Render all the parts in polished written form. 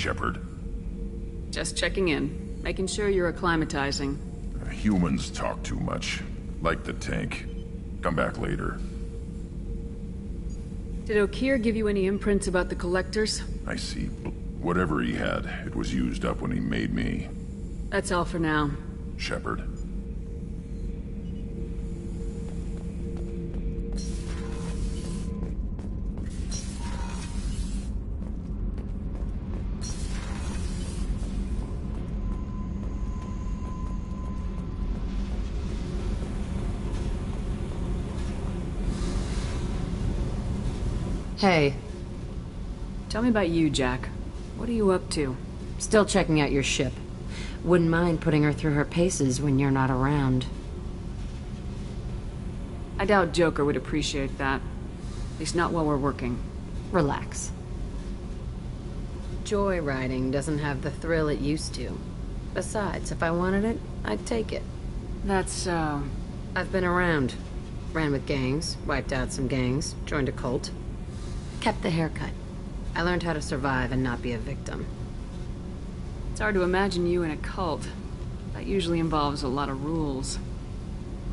Shepard. Just checking in, making sure you're acclimatizing. Humans talk too much. Like the tank. Come back later. Did O'Keefe give you any imprints about the collectors? I see. Whatever he had, it was used up when he made me. That's all for now. Shepard. Hey. Tell me about you, Jack. What are you up to? Still checking out your ship. Wouldn't mind putting her through her paces when you're not around. I doubt Joker would appreciate that. At least not while we're working. Relax. Joyriding doesn't have the thrill it used to. Besides, if I wanted it, I'd take it. That's so... I've been around. Ran with gangs, wiped out some gangs, joined a cult. Kept the haircut. I learned how to survive and not be a victim. It's hard to imagine you in a cult. That usually involves a lot of rules.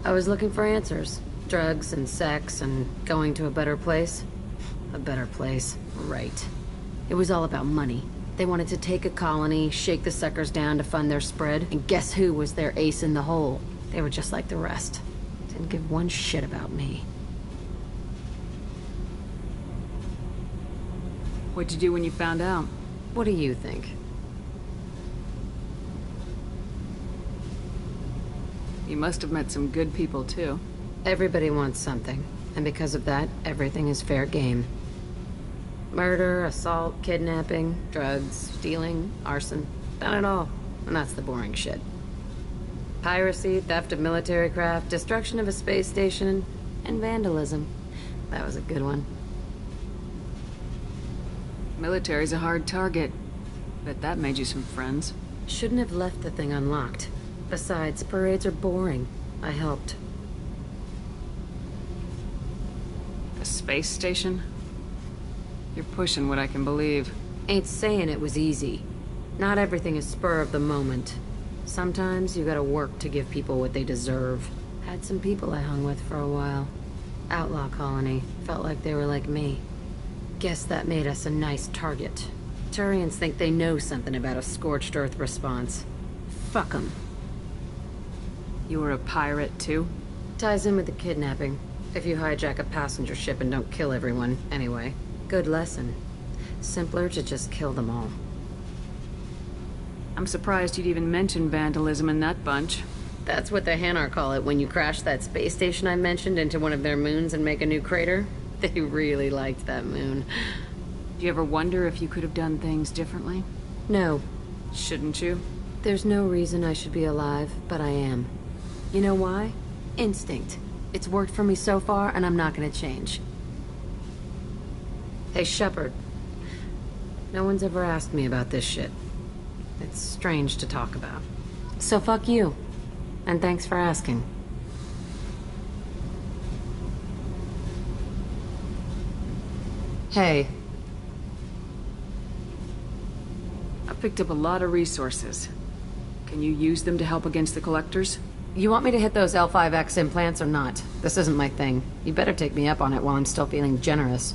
I was looking for answers. Drugs and sex and going to a better place. A better place, right. It was all about money. They wanted to take a colony, shake the suckers down to fund their spread, and guess who was their ace in the hole? They were just like the rest. Didn't give one shit about me. What'd you do when you found out? What do you think? You must have met some good people, too. Everybody wants something, and because of that, everything is fair game. Murder, assault, kidnapping, drugs, stealing, arson. Done it all, and that's the boring shit. Piracy, theft of military craft, destruction of a space station, and vandalism. That was a good one. Military's a hard target. Bet that made you some friends. Shouldn't have left the thing unlocked. Besides, parades are boring. I helped. A space station? You're pushing what I can believe. Ain't saying it was easy. Not everything is spur of the moment. Sometimes you gotta work to give people what they deserve. Had some people I hung with for a while. Outlaw colony. Felt like they were like me. Guess that made us a nice target. Turians think they know something about a scorched earth response. Fuck 'em. You were a pirate, too? Ties in with the kidnapping. If you hijack a passenger ship and don't kill everyone, anyway. Good lesson. Simpler to just kill them all. I'm surprised you'd even mention vandalism in that bunch. That's what the Hanar call it when you crash that space station I mentioned into one of their moons and make a new crater. They really liked that moon. Do you ever wonder if you could have done things differently? No. Shouldn't you? There's no reason I should be alive, but I am. You know why? Instinct. It's worked for me so far, and I'm not gonna change. Hey, Shepard. No one's ever asked me about this shit. It's strange to talk about. So fuck you. And thanks for asking. Hey. I picked up a lot of resources. Can you use them to help against the collectors? You want me to hit those L5X implants or not? This isn't my thing. You better take me up on it while I'm still feeling generous.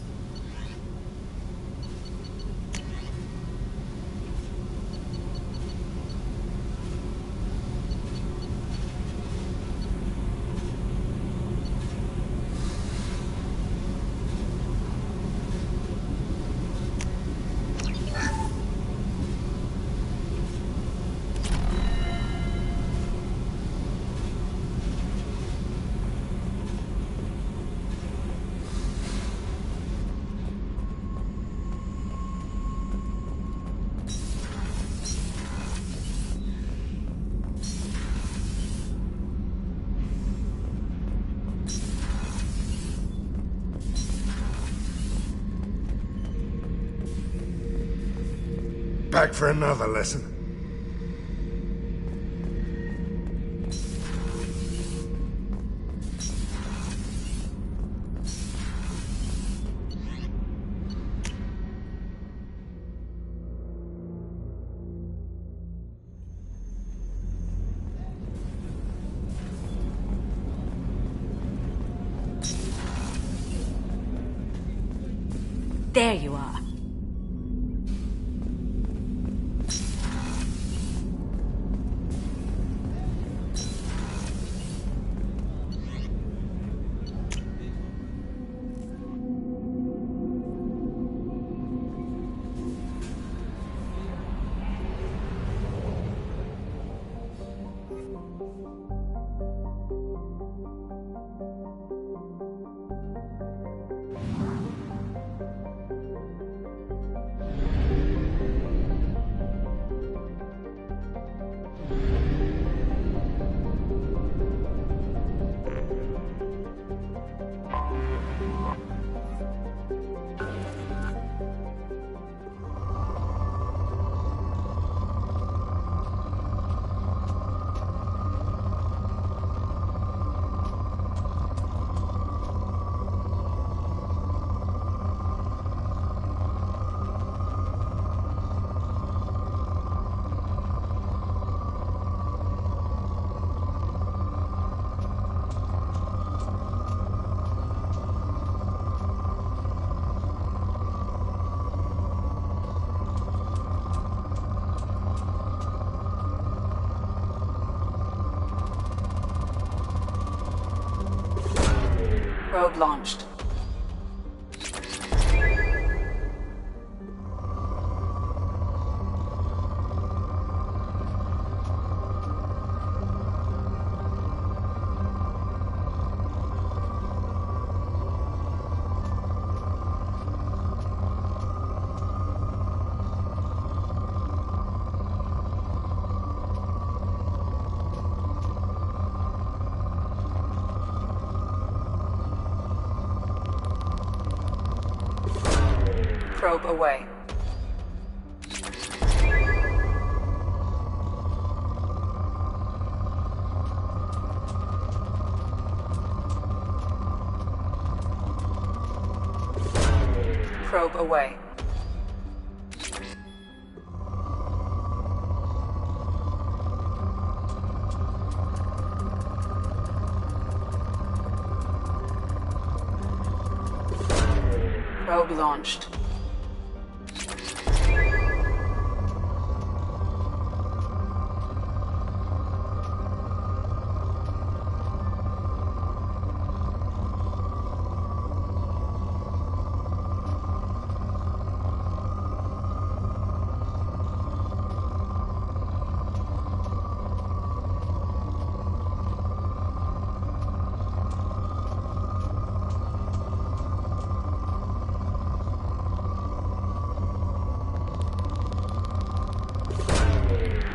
Back for another lesson. There you are. Probe launched. Probe away. Probe away. Probe launched.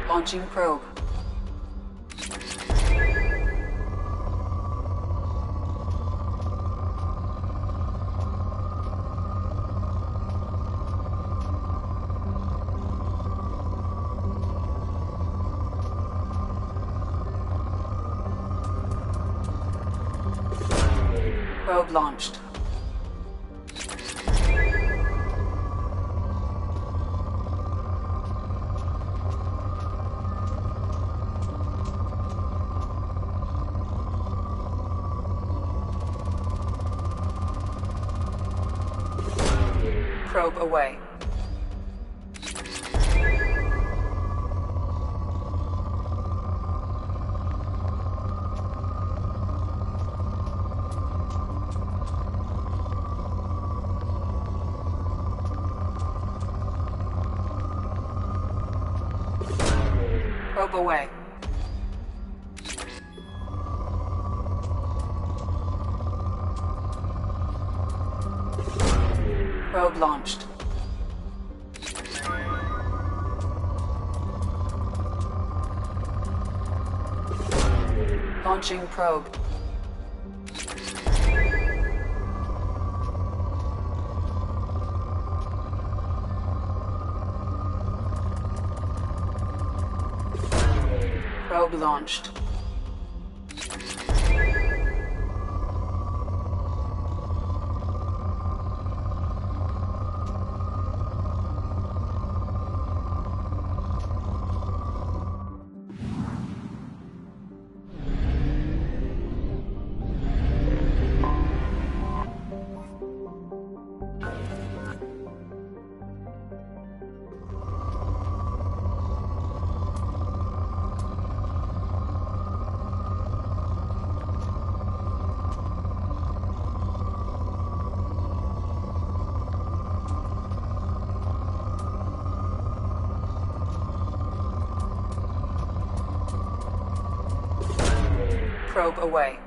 Launching probe. Probe launched. Probe away. Probe away. Probe launched. Launching probe. Probe launched. Probe away.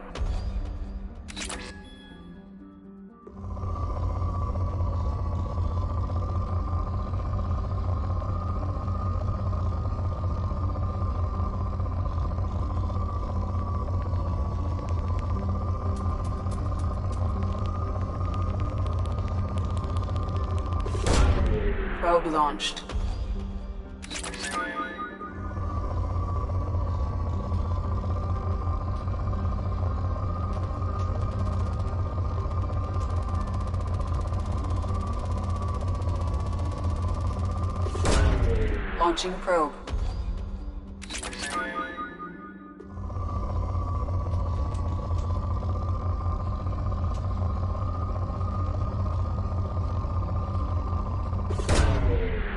Probe launched. Launching probe.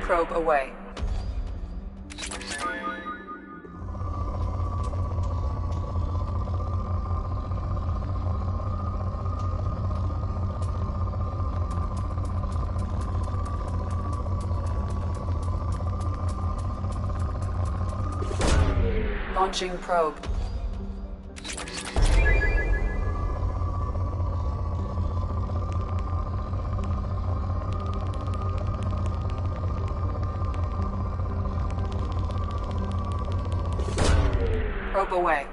Probe away. Launching probe. Probe away.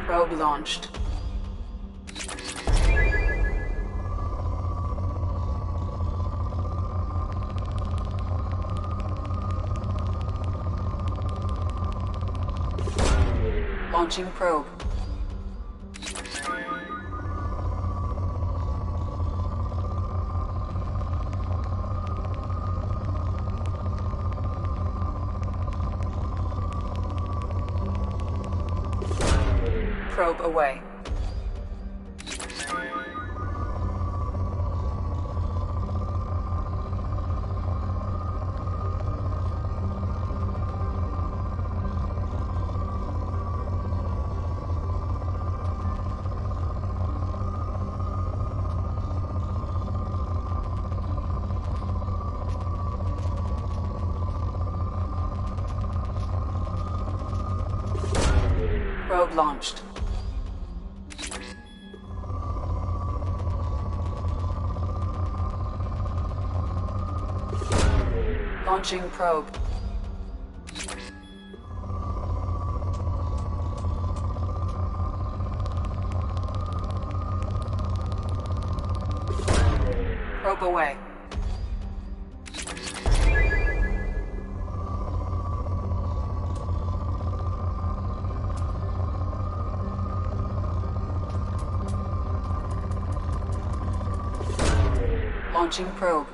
Probe launched. Launching probe. Probe away. Probe launched. Launching probe. Probe away. Launching probe.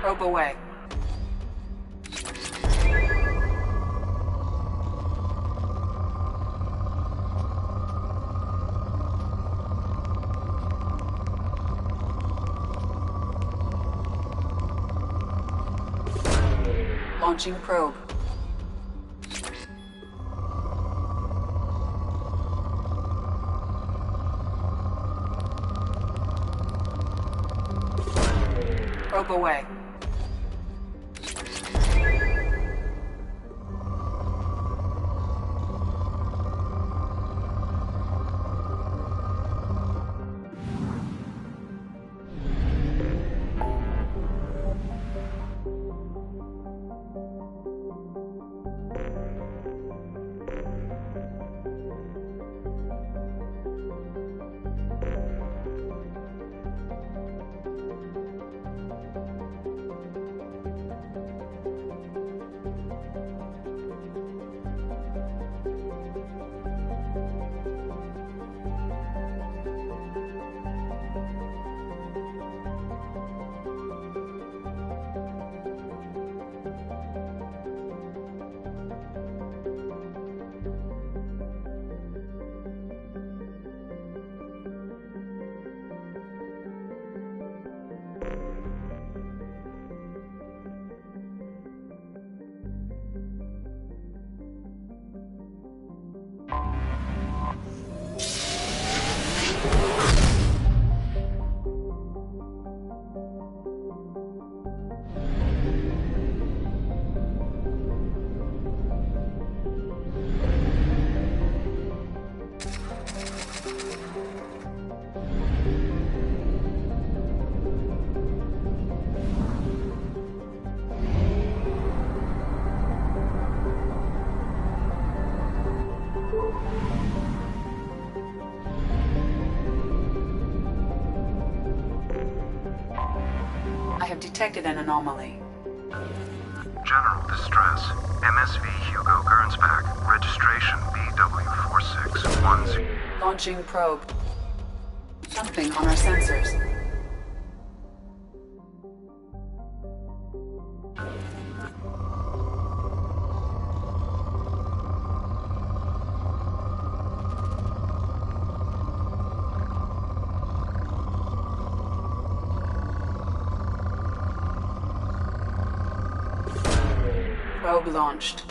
Probe away. Launching probe. Probe away. have detected an anomaly. General distress. MSV Hugo Gernsback. Registration BW4610. Launching probe. Something on our sensors. Probe launched.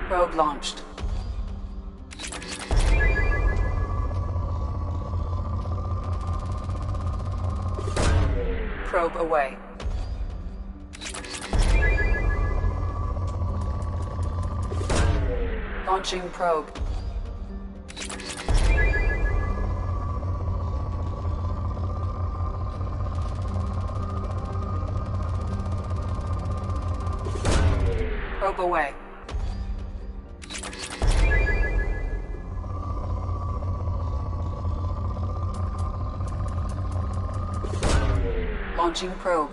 Probe launched. Probe away. Launching probe. Probe away. Launching probe.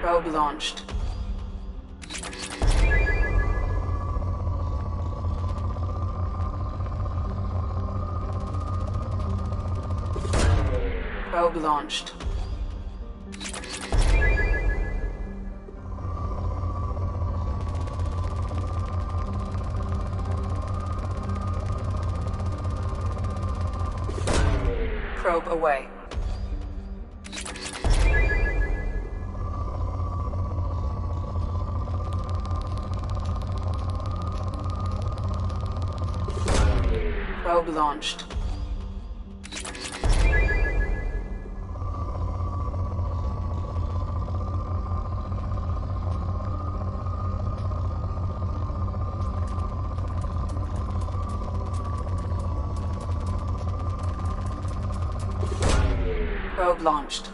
Probe launched. Probe launched. Probe away. Probe launched. Probe launched.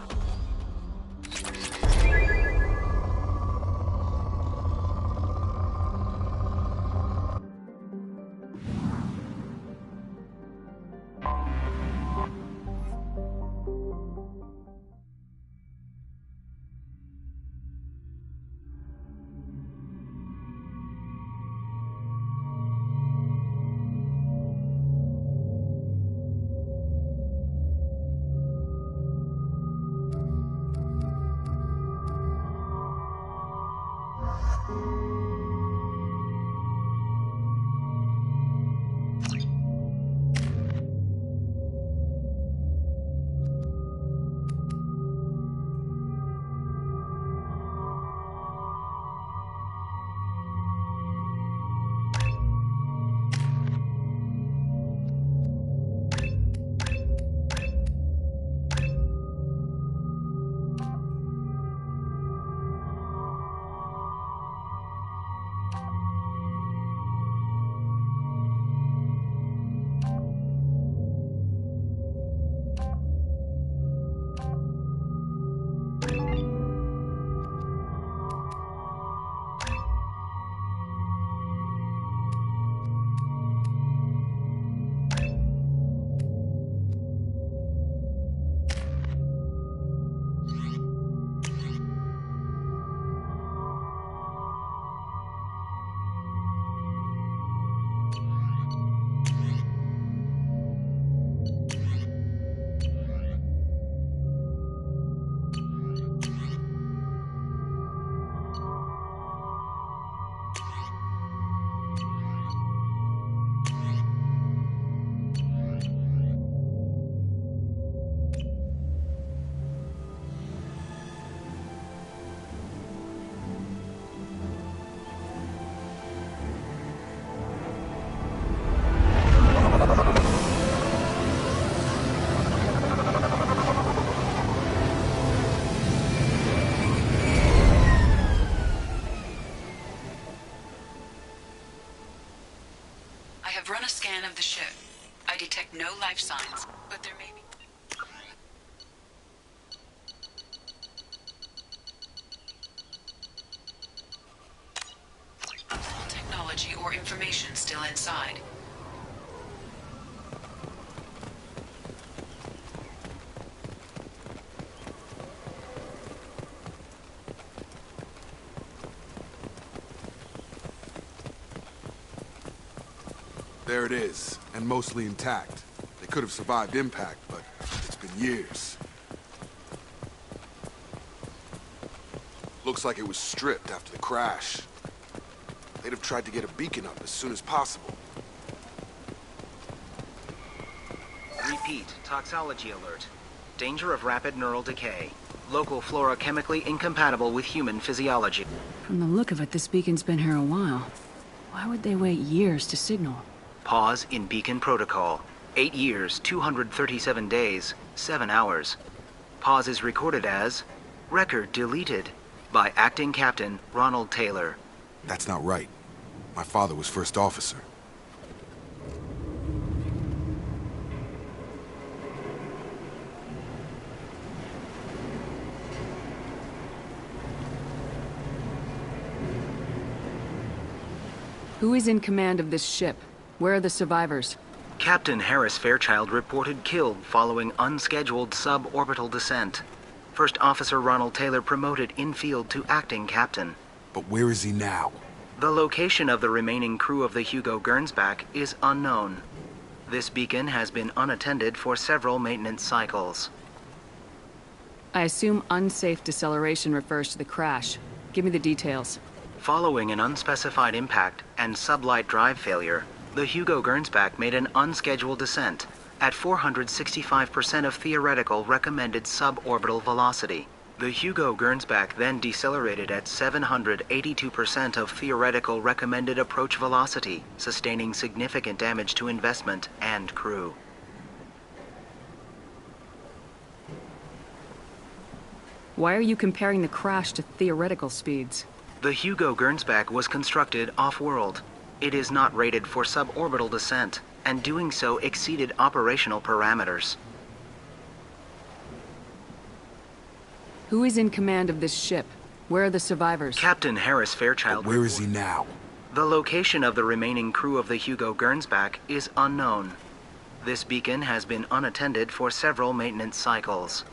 life signs, but there may be... technology or information still inside. There it is, and mostly intact. They could have survived impact, but it's been years. Looks like it was stripped after the crash. They'd have tried to get a beacon up as soon as possible. Repeat, toxology alert. Danger of rapid neural decay. Local flora chemically incompatible with human physiology. From the look of it, this beacon's been here a while. Why would they wait years to signal? Pause in beacon protocol. 8 years, 237 days, 7 hours. Pause is recorded as record deleted by Acting Captain Ronald Taylor. That's not right. My father was first officer. Who is in command of this ship? Where are the survivors? Captain Harris Fairchild reported killed following unscheduled suborbital descent. First Officer Ronald Taylor promoted in-field to acting captain. But where is he now? The location of the remaining crew of the Hugo Gernsback is unknown. This beacon has been unattended for several maintenance cycles. I assume unsafe deceleration refers to the crash. Give me the details. Following an unspecified impact and sublight drive failure, the Hugo Gernsback made an unscheduled descent at 465% of theoretical recommended suborbital velocity. The Hugo Gernsback then decelerated at 782% of theoretical recommended approach velocity, sustaining significant damage to investment and crew. Why are you comparing the crash to theoretical speeds? The Hugo Gernsback was constructed off-world. It is not rated for suborbital descent, and doing so exceeded operational parameters. Who is in command of this ship? Where are the survivors? Captain Harris Fairchild. But where is he now? The location of the remaining crew of the Hugo Gernsback is unknown. This beacon has been unattended for several maintenance cycles.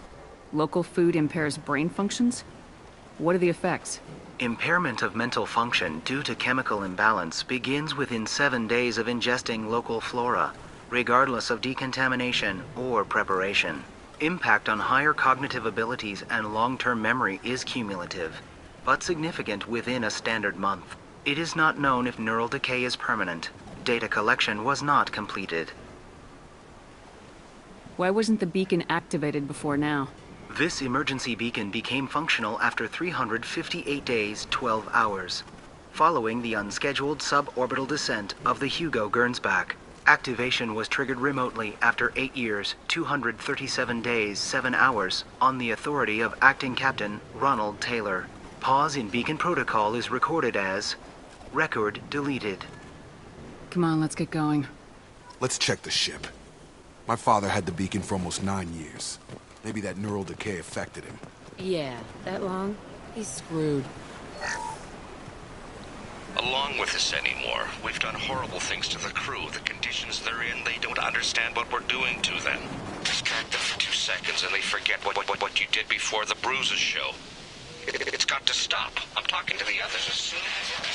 Local food impairs brain functions? What are the effects? Impairment of mental function due to chemical imbalance begins within 7 days of ingesting local flora, regardless of decontamination or preparation. Impact on higher cognitive abilities and long-term memory is cumulative, but significant within a standard month. It is not known if neural decay is permanent. Data collection was not completed. Why wasn't the beacon activated before now? This emergency beacon became functional after 358 days, 12 hours, following the unscheduled suborbital descent of the Hugo Gernsback. Activation was triggered remotely after 8 years, 237 days, 7 hours, on the authority of Acting Captain Ronald Taylor. Pause in beacon protocol is recorded as record deleted. Come on, let's get going. Let's check the ship. My father had the beacon for almost 9 years. Maybe that neural decay affected him. Yeah, that long? He's screwed. Along with this anymore. We've done horrible things to the crew. The conditions they're in, they don't understand what we're doing to them. Distract them for 2 seconds and they forget what you did before the bruises show. It's got to stop. I'm talking to the others as soon as...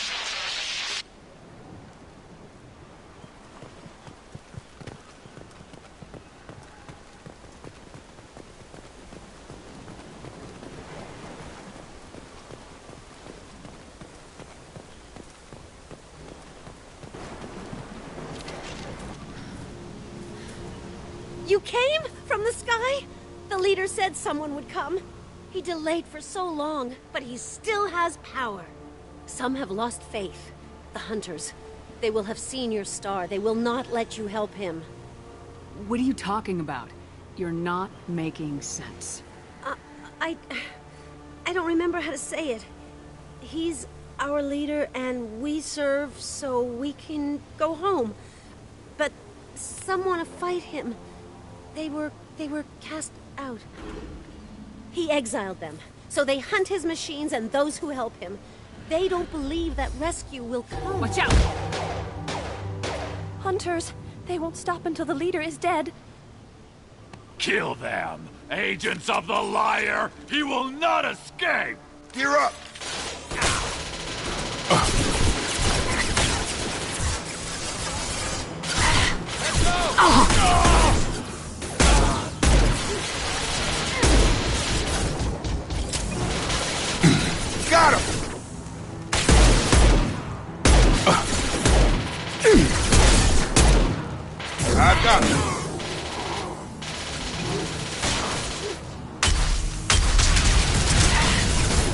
You came? From the sky? The leader said someone would come. He delayed for so long, but he still has power. Some have lost faith. The hunters. They will have seen your star. They will not let you help him. What are you talking about? You're not making sense. I don't remember how to say it. He's our leader and we serve so we can go home. But some want to fight him. They were cast out. He exiled them, so they hunt his machines and those who help him. They don't believe that rescue will come. Watch out! Hunters. They won't stop until the leader is dead. Kill them! Agents of the liar! He will not escape! Gear up! Let's go! Got him! I've got him.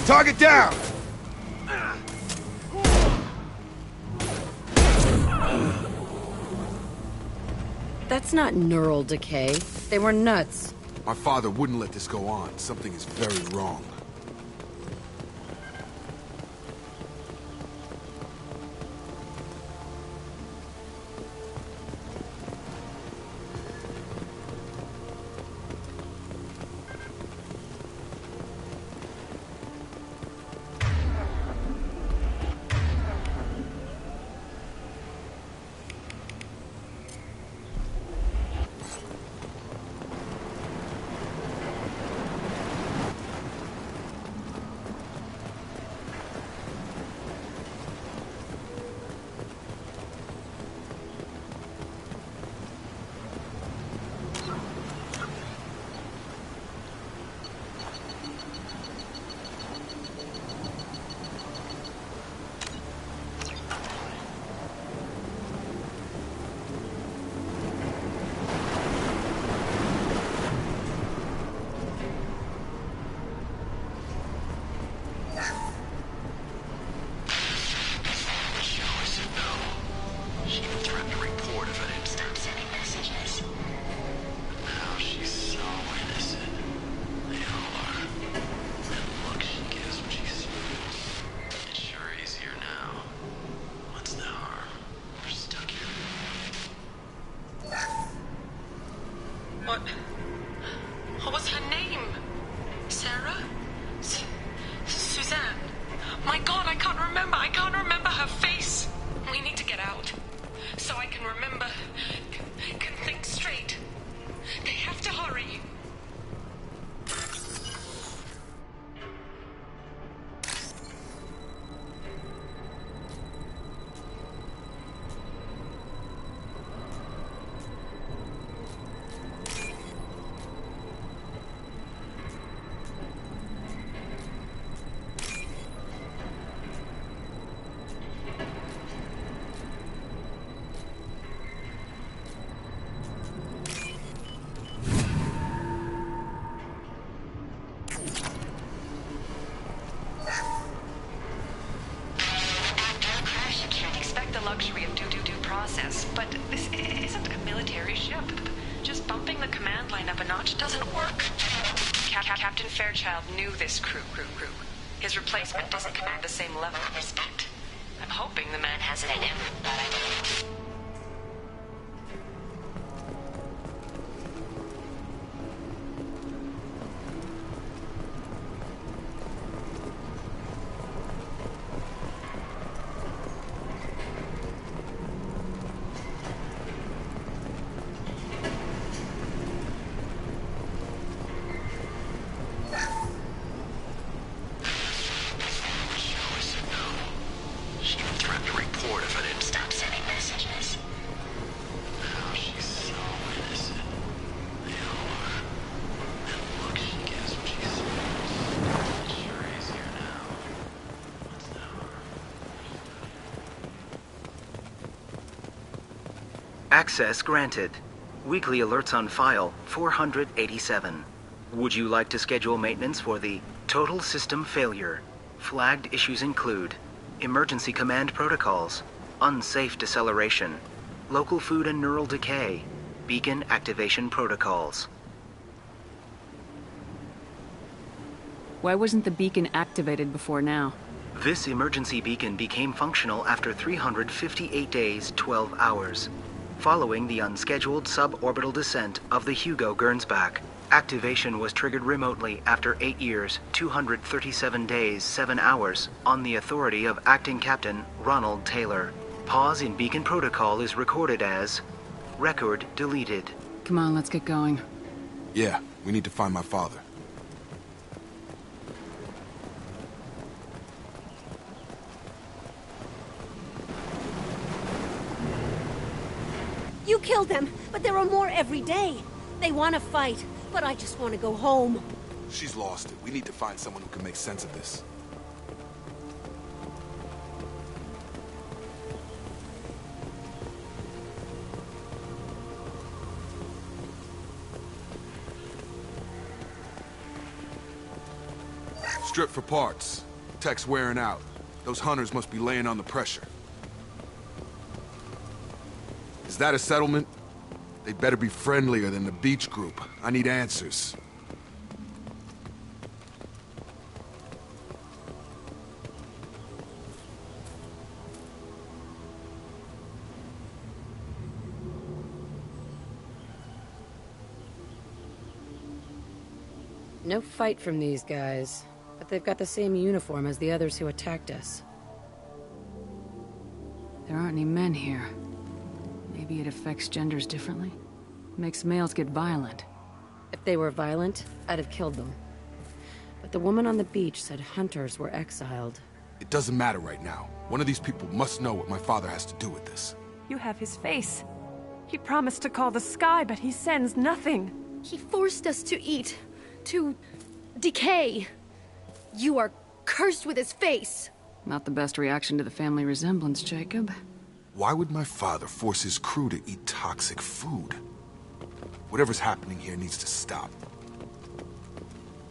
Target down! That's not neural decay. They were nuts. My father wouldn't let this go on. Something is very wrong. What was her name? Sarah? Suzanne? My God, I can't remember. I can't remember her face. We need to get out. So I can remember. Can think straight. They have to hurry. Luxury of due process, but this isn't a military ship. Just bumping the command line up a notch doesn't work. Captain Fairchild knew this crew. His replacement doesn't command the same level of respect. I'm hoping the man has it in him, but I don't. Access granted. Weekly alerts on file, 487. Would you like to schedule maintenance for the total system failure? Flagged issues include emergency command protocols, unsafe deceleration, local food and neural decay, beacon activation protocols. Why wasn't the beacon activated before now? This emergency beacon became functional after 358 days, 12 hours. following the unscheduled suborbital descent of the Hugo Gernsback. Activation was triggered remotely after 8 years, 237 days, 7 hours, on the authority of Acting Captain Ronald Taylor. Pause in beacon protocol is recorded as record deleted. Come on, let's get going. Yeah, we need to find my father. You killed them, but there are more every day. They want to fight, but I just want to go home. She's lost it. We need to find someone who can make sense of this. Strip for parts. Tech's wearing out. Those hunters must be laying on the pressure. Is that a settlement? They'd better be friendlier than the beach group. I need answers. No fight from these guys, but they've got the same uniform as the others who attacked us. There aren't any men here. Maybe it affects genders differently? Makes males get violent. If they were violent, I'd have killed them. But the woman on the beach said hunters were exiled. It doesn't matter right now. One of these people must know what my father has to do with this. You have his face. He promised to call the sky, but he sends nothing. He forced us to eat, to decay. You are cursed with his face. Not the best reaction to the family resemblance, Jacob. Why would my father force his crew to eat toxic food? Whatever's happening here needs to stop.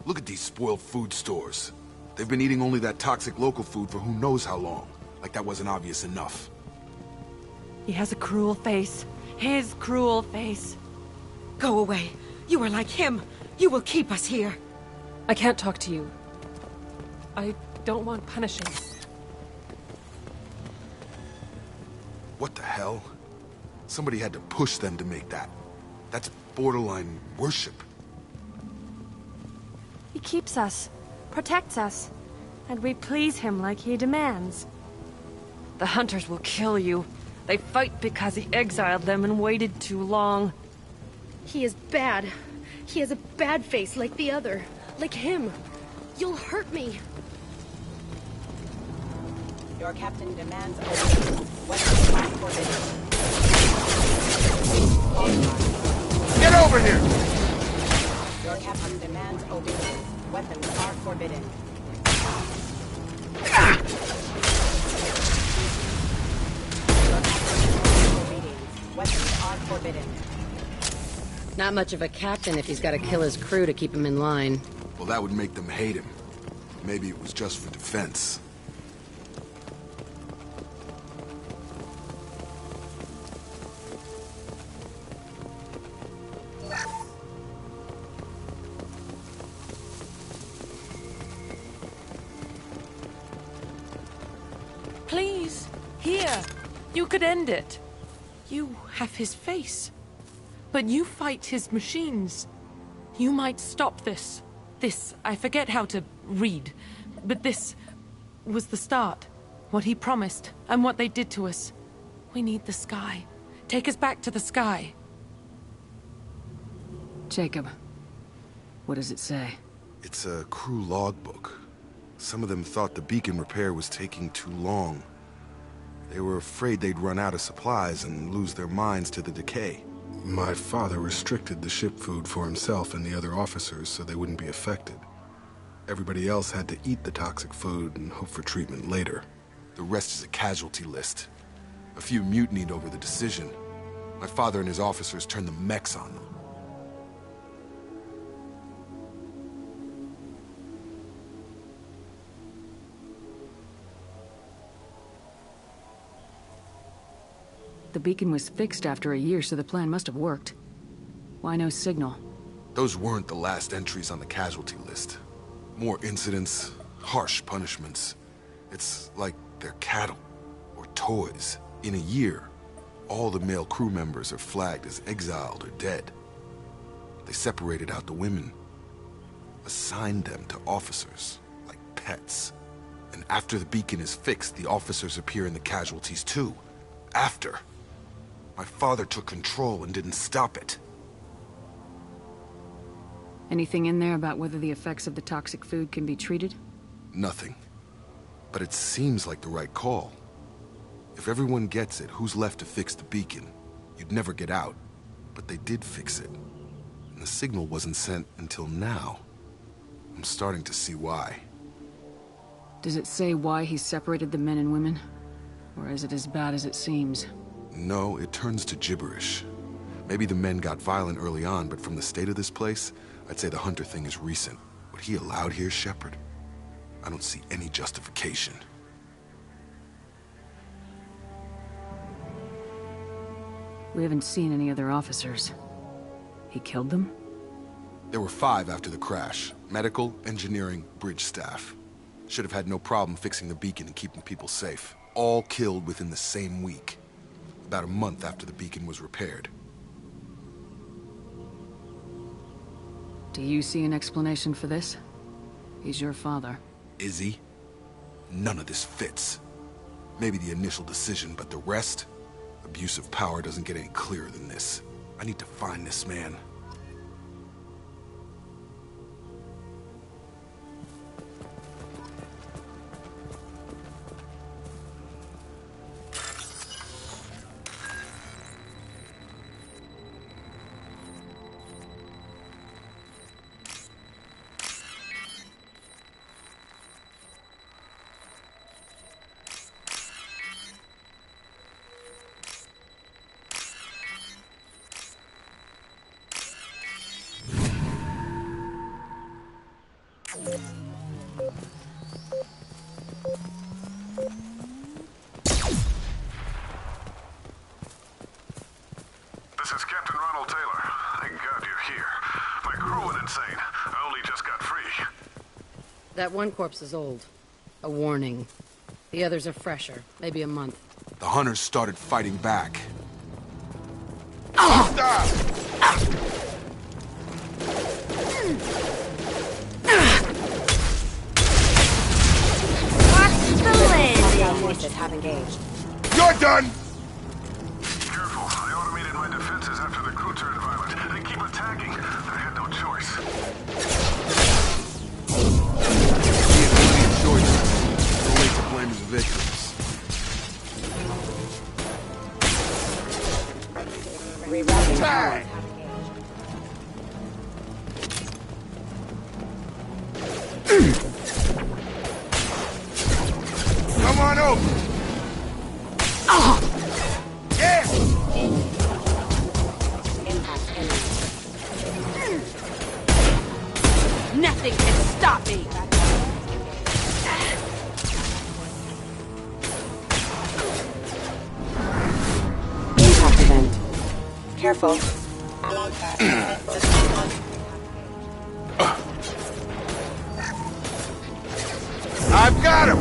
Look at these spoiled food stores. They've been eating only that toxic local food for who knows how long. Like that wasn't obvious enough. He has a cruel face. His cruel face. Go away. You are like him. You will keep us here. I can't talk to you. I don't want punishing. What the hell? Somebody had to push them to make that. That's borderline worship. He keeps us, protects us, and we please him like he demands. The hunters will kill you. They fight because he exiled them and waited too long. He is bad. He has a bad face like the other. Like him. You'll hurt me. Your captain demands obedience. Weapons are forbidden. Get over here! Your captain demands obedience. Weapons are forbidden. Weapons are forbidden. Not much of a captain if he's got to kill his crew to keep him in line. Well, that would make them hate him. Maybe it was just for defense. Please, here. You could end it. You have his face. But you fight his machines. You might stop this. This, I forget how to read. But this was the start. What he promised, and what they did to us. We need the sky. Take us back to the sky. Jacob, what does it say? It's a crew logbook. Some of them thought the beacon repair was taking too long. They were afraid they'd run out of supplies and lose their minds to the decay. My father restricted the ship food for himself and the other officers so they wouldn't be affected. Everybody else had to eat the toxic food and hope for treatment later. The rest is a casualty list. A few mutinied over the decision. My father and his officers turned the mechs on them. The beacon was fixed after a year, so the plan must have worked. Why no signal? Those weren't the last entries on the casualty list. More incidents, harsh punishments. It's like they're cattle, or toys. In a year, All the male crew members are flagged as exiled or dead. They separated out the women, assigned them to officers, like pets. And after the beacon is fixed, the officers appear in the casualties too. After. My father took control and didn't stop it. Anything in there about whether the effects of the toxic food can be treated? Nothing. But it seems like the right call. If everyone gets it, who's left to fix the beacon? You'd never get out. But they did fix it. And the signal wasn't sent until now. I'm starting to see why. Does it say why he separated the men and women? Or is it as bad as it seems? No, it turns to gibberish. Maybe the men got violent early on, but from the state of this place, I'd say the Hunter thing is recent. What he allowed here, Shepard? I don't see any justification. We haven't seen any other officers. He killed them? There were 5 after the crash. Medical, engineering, bridge staff. Should have had no problem fixing the beacon and keeping people safe. All killed within the same week. About a month after the beacon was repaired. Do you see an explanation for this? He's your father. Is he? None of this fits. Maybe the initial decision, but the rest? Abuse of power doesn't get any clearer than this. I need to find this man. This is Captain Ronald Taylor. Thank God you're here. My crew went insane. I only just got free. That one corpse is old. A warning. The others are fresher. Maybe a month. The hunters started fighting back. Stop! Watch the landing. Forces have engaged. You're done! Careful. I automated my defenses after the crew turned violent. They keep attacking. I had no choice. He had plenty of choices. No way to blame his victims. Rerouting. Tag! Come on over! Yeah! Nothing can stop me. Impact event. Careful. I've got him!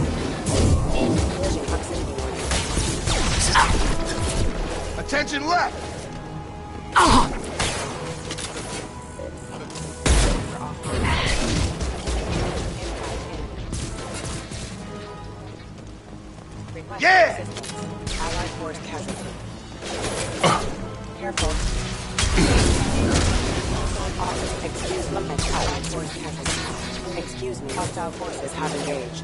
Attention left! Yeah! Allied force casualty. Careful. Excuse me. Allied force casualty. Excuse me. Hostile forces have engaged.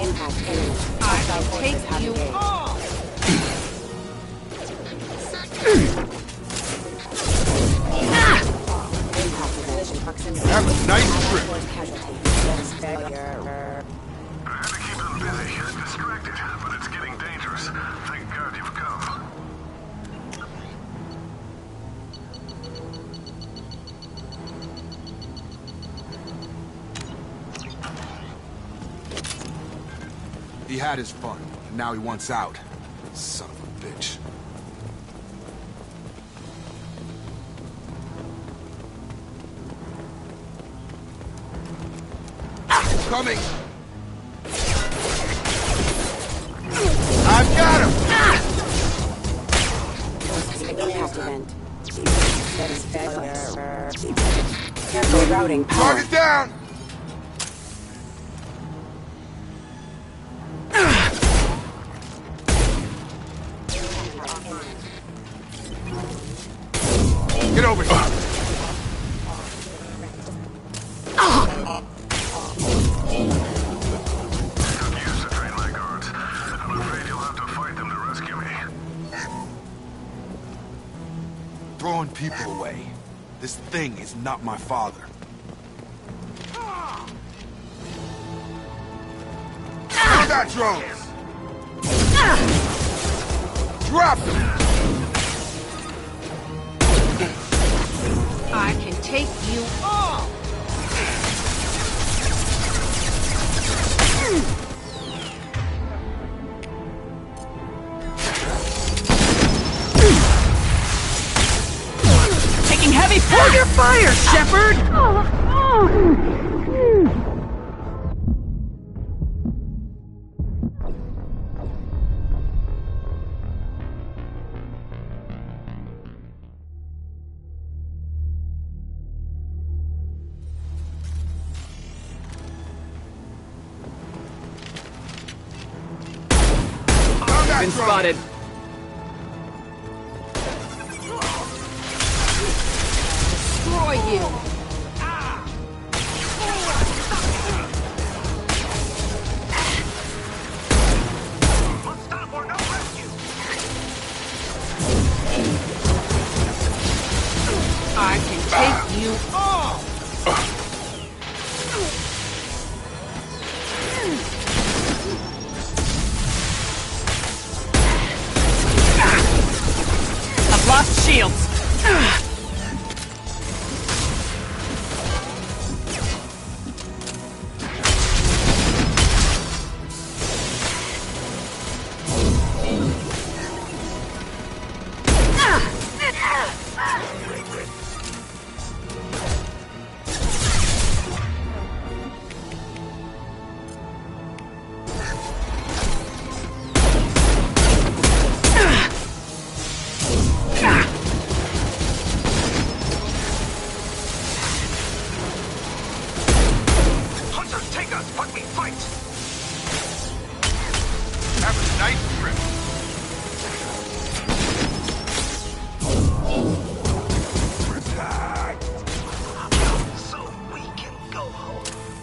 Impact image. Hostile forces have engaged. Impact collision proximity. Have a nice trip. Force casualty. Failure. I had to keep them busy. Distracted, but it's getting dangerous. Thank God you've come. He had his fun, and now he wants out. Son of a bitch. Coming! I've got him! Careful routing power. Target down! Get over here! Throwing people away. This thing is not my father. Combat drones! Drop them! I can take you all! Taking heavy hold your fire, Shepard! Been spotted. Destroy you! I can take you all! I've lost shields.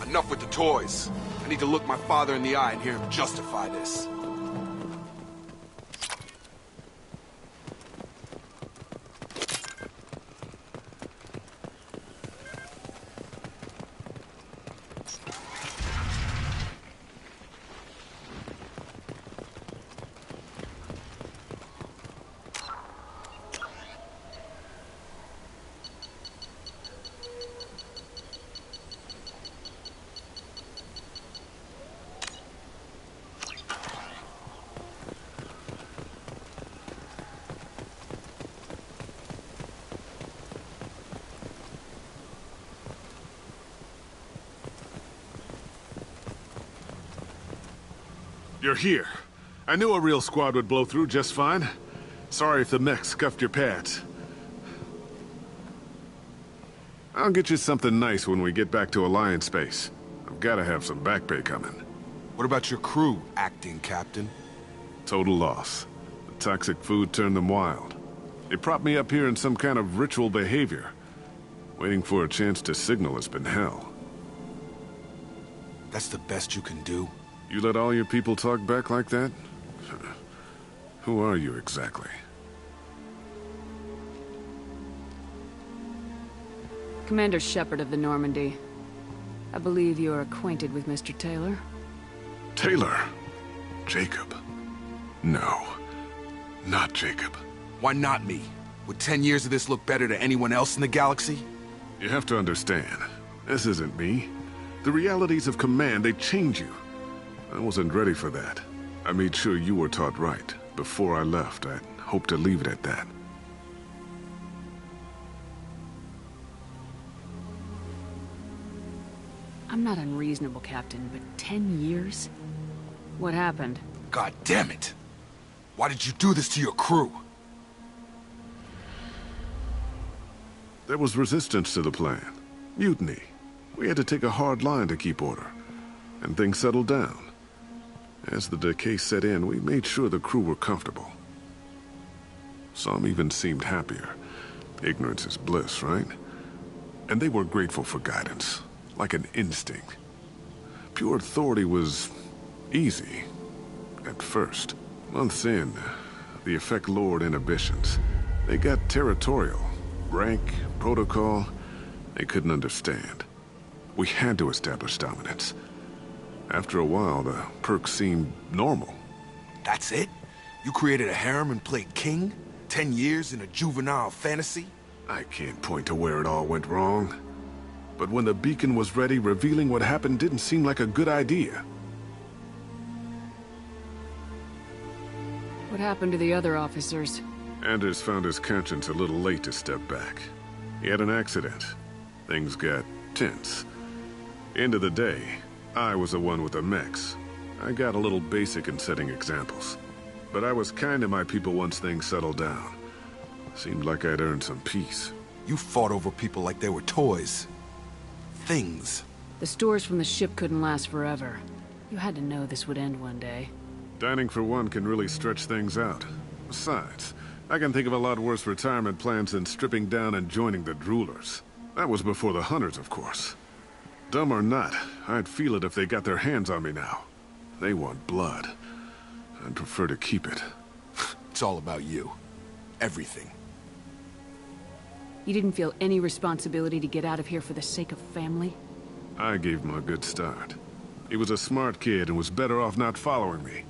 Enough with the toys. I need to look my father in the eye and hear him justify this. You're here. I knew a real squad would blow through just fine. Sorry if the mech scuffed your pads. I'll get you something nice when we get back to Alliance space. I've gotta have some back pay coming. What about your crew, acting captain? Total loss. The toxic food turned them wild. They propped me up here in some kind of ritual behavior. Waiting for a chance to signal has been hell. That's the best you can do? You let all your people talk back like that? Who are you exactly? Commander Shepard of the Normandy. I believe you are acquainted with Mr. Taylor. Taylor? Jacob? No. Not Jacob. Why not me? Would 10 years of this look better to anyone else in the galaxy? You have to understand, this isn't me. The realities of command, they change you. I wasn't ready for that. I made sure you were taught right. Before I left, I hoped to leave it at that. I'm not unreasonable, Captain, but 10 years? What happened? God damn it! Why did you do this to your crew? There was resistance to the plan. Mutiny. We had to take a hard line to keep order, and things settled down. As the decay set in, we made sure the crew were comfortable. Some even seemed happier. Ignorance is bliss, right? And they were grateful for guidance, like an instinct. Pure authority was easy, at first. Months in, the effect lowered inhibitions. They got territorial. Rank, protocol, they couldn't understand. We had to establish dominance. After a while, the perks seemed normal. That's it? You created a harem and played king? 10 years in a juvenile fantasy? I can't point to where it all went wrong. But when the beacon was ready, revealing what happened didn't seem like a good idea. What happened to the other officers? Anders found his conscience a little late to step back. He had an accident. Things got tense. End of the day, I was the one with the mechs. I got a little basic in setting examples. But I was kind to my people once things settled down. Seemed like I'd earned some peace. You fought over people like they were toys. Things. The stores from the ship couldn't last forever. You had to know this would end one day. Dining for one can really stretch things out. Besides, I can think of a lot worse retirement plans than stripping down and joining the droolers. That was before the hunters, of course. Dumb or not, I'd feel it if they got their hands on me now. They want blood. I'd prefer to keep it. It's all about you. Everything. You didn't feel any responsibility to get out of here for the sake of family? I gave him a good start. He was a smart kid and was better off not following me.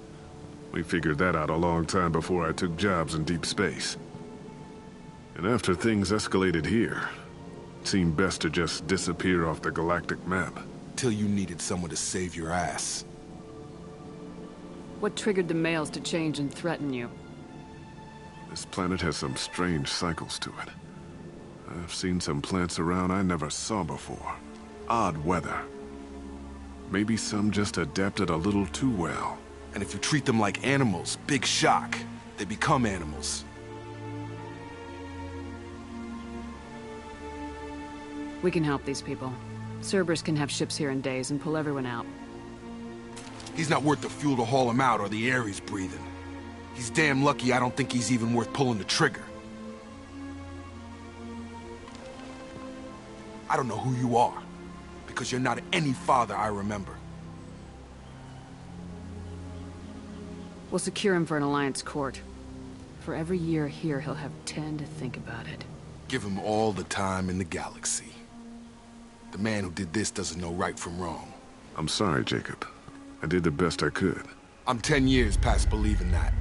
We figured that out a long time before I took jobs in deep space. And after things escalated here, it seemed best to just disappear off the galactic map. Till you needed someone to save your ass. What triggered the males to change and threaten you? This planet has some strange cycles to it. I've seen some plants around I never saw before. Odd weather. Maybe some just adapted a little too well. And if you treat them like animals, big shock. They become animals. We can help these people. Cerberus can have ships here in days and pull everyone out. He's not worth the fuel to haul him out or the air he's breathing. He's damn lucky I don't think he's even worth pulling the trigger. I don't know who you are, because you're not any father I remember. We'll secure him for an Alliance court. For every year here, he'll have 10 to think about it. Give him all the time in the galaxy. The man who did this doesn't know right from wrong. I'm sorry, Jacob. I did the best I could. I'm 10 years past believing that.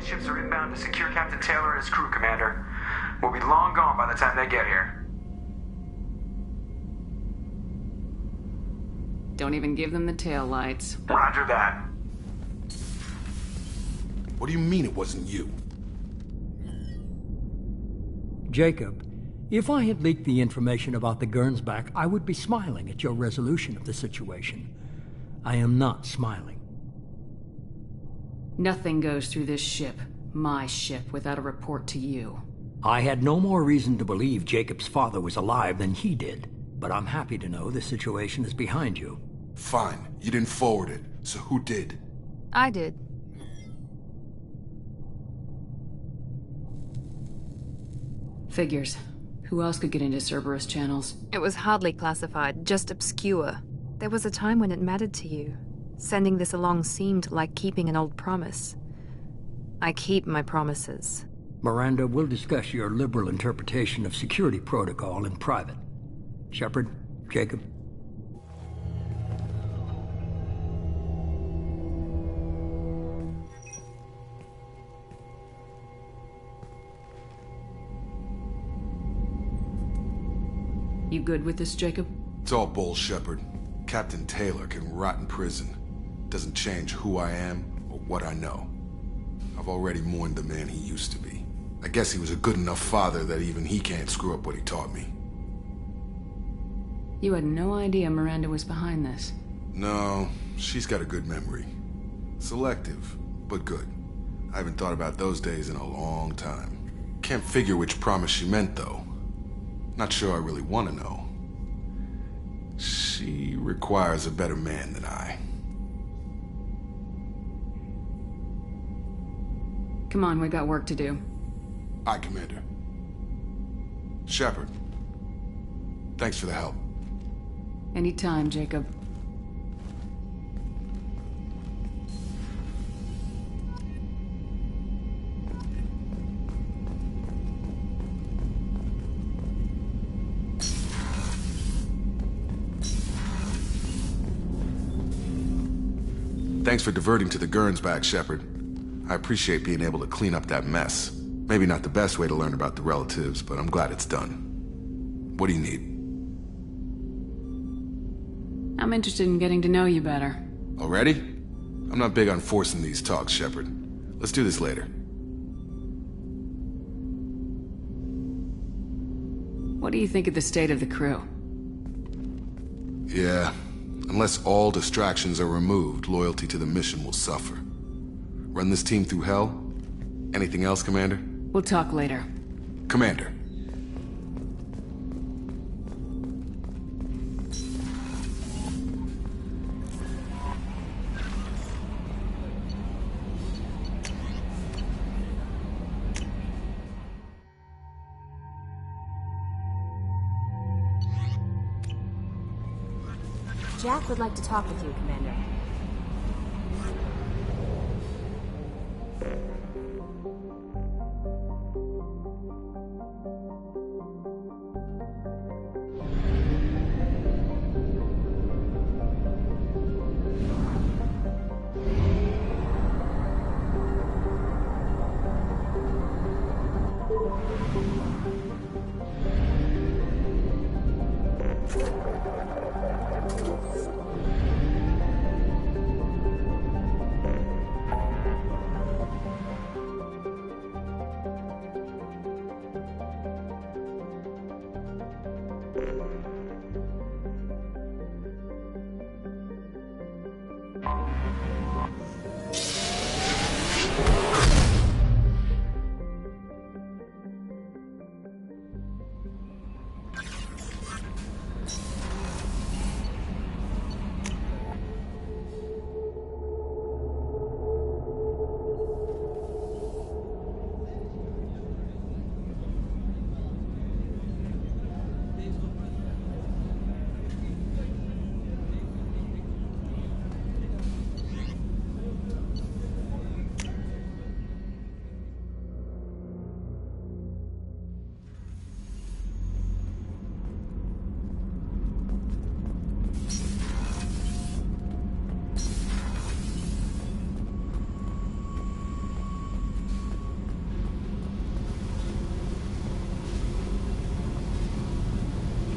Ships are inbound to secure Captain Taylor and his crew, Commander. We'll be long gone by the time they get here. Don't even give them the tail lights. Roger that. What do you mean it wasn't you? Jacob, if I had leaked the information about the Gernsback, I would be smiling at your resolution of the situation. I am not smiling. Nothing goes through this ship, my ship, without a report to you. I had no more reason to believe Jacob's father was alive than he did, but I'm happy to know the situation is behind you. Fine. You didn't forward it, so who did? I did. Figures. Who else could get into Cerberus channels? It was hardly classified, just obscure. There was a time when it mattered to you. Sending this along seemed like keeping an old promise. I keep my promises. Miranda, we'll discuss your liberal interpretation of security protocol in private. Shepard, Jacob. You good with this, Jacob? It's all bull, Shepard. Captain Taylor can rot in prison. Doesn't change who I am or what I know. I've already mourned the man he used to be. I guess he was a good enough father that even he can't screw up what he taught me. You had no idea Miranda was behind this. No, she's got a good memory. Selective, but good. I haven't thought about those days in a long time. Can't figure which promise she meant, though. Not sure I really want to know. She requires a better man than I. Come on, we got work to do. Aye, Commander. Shepard, thanks for the help. Anytime, Jacob. Thanks for diverting to the Gernsback, Shepard. I appreciate being able to clean up that mess. Maybe not the best way to learn about the relatives, but I'm glad it's done. What do you need? I'm interested in getting to know you better. Already? I'm not big on forcing these talks, Shepard. Let's do this later. What do you think of the state of the crew? Yeah. Unless all distractions are removed, loyalty to the mission will suffer. Run this team through hell? Anything else, Commander? We'll talk later. Commander. Jack would like to talk with you, Commander.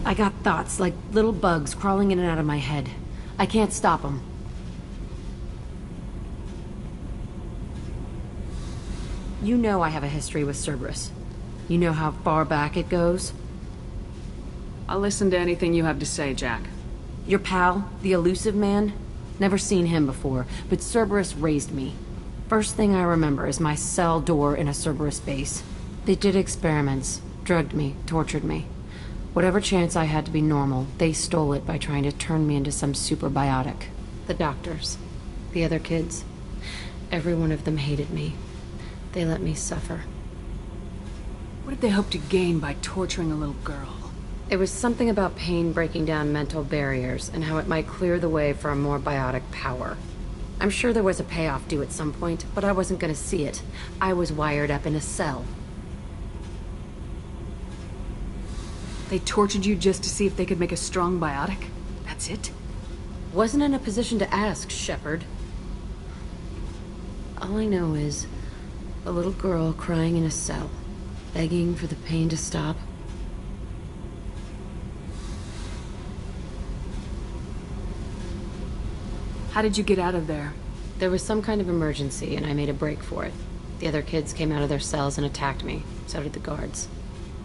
I got thoughts like little bugs crawling in and out of my head. I can't stop them. You know I have a history with Cerberus. You know how far back it goes? I'll listen to anything you have to say, Jack. Your pal, the elusive man? Never seen him before, but Cerberus raised me. First thing I remember is my cell door in a Cerberus base. They did experiments, drugged me, tortured me. Whatever chance I had to be normal, they stole it by trying to turn me into some superbiotic. The doctors, the other kids, every one of them hated me. They let me suffer. What did they hope to gain by torturing a little girl? It was something about pain breaking down mental barriers and how it might clear the way for a more biotic power. I'm sure there was a payoff due at some point, but I wasn't gonna see it. I was wired up in a cell. They tortured you just to see if they could make a strong biotic? That's it? Wasn't in a position to ask, Shepard. All I know is a little girl crying in a cell, begging for the pain to stop. How did you get out of there? There was some kind of emergency, and I made a break for it. The other kids came out of their cells and attacked me. So did the guards.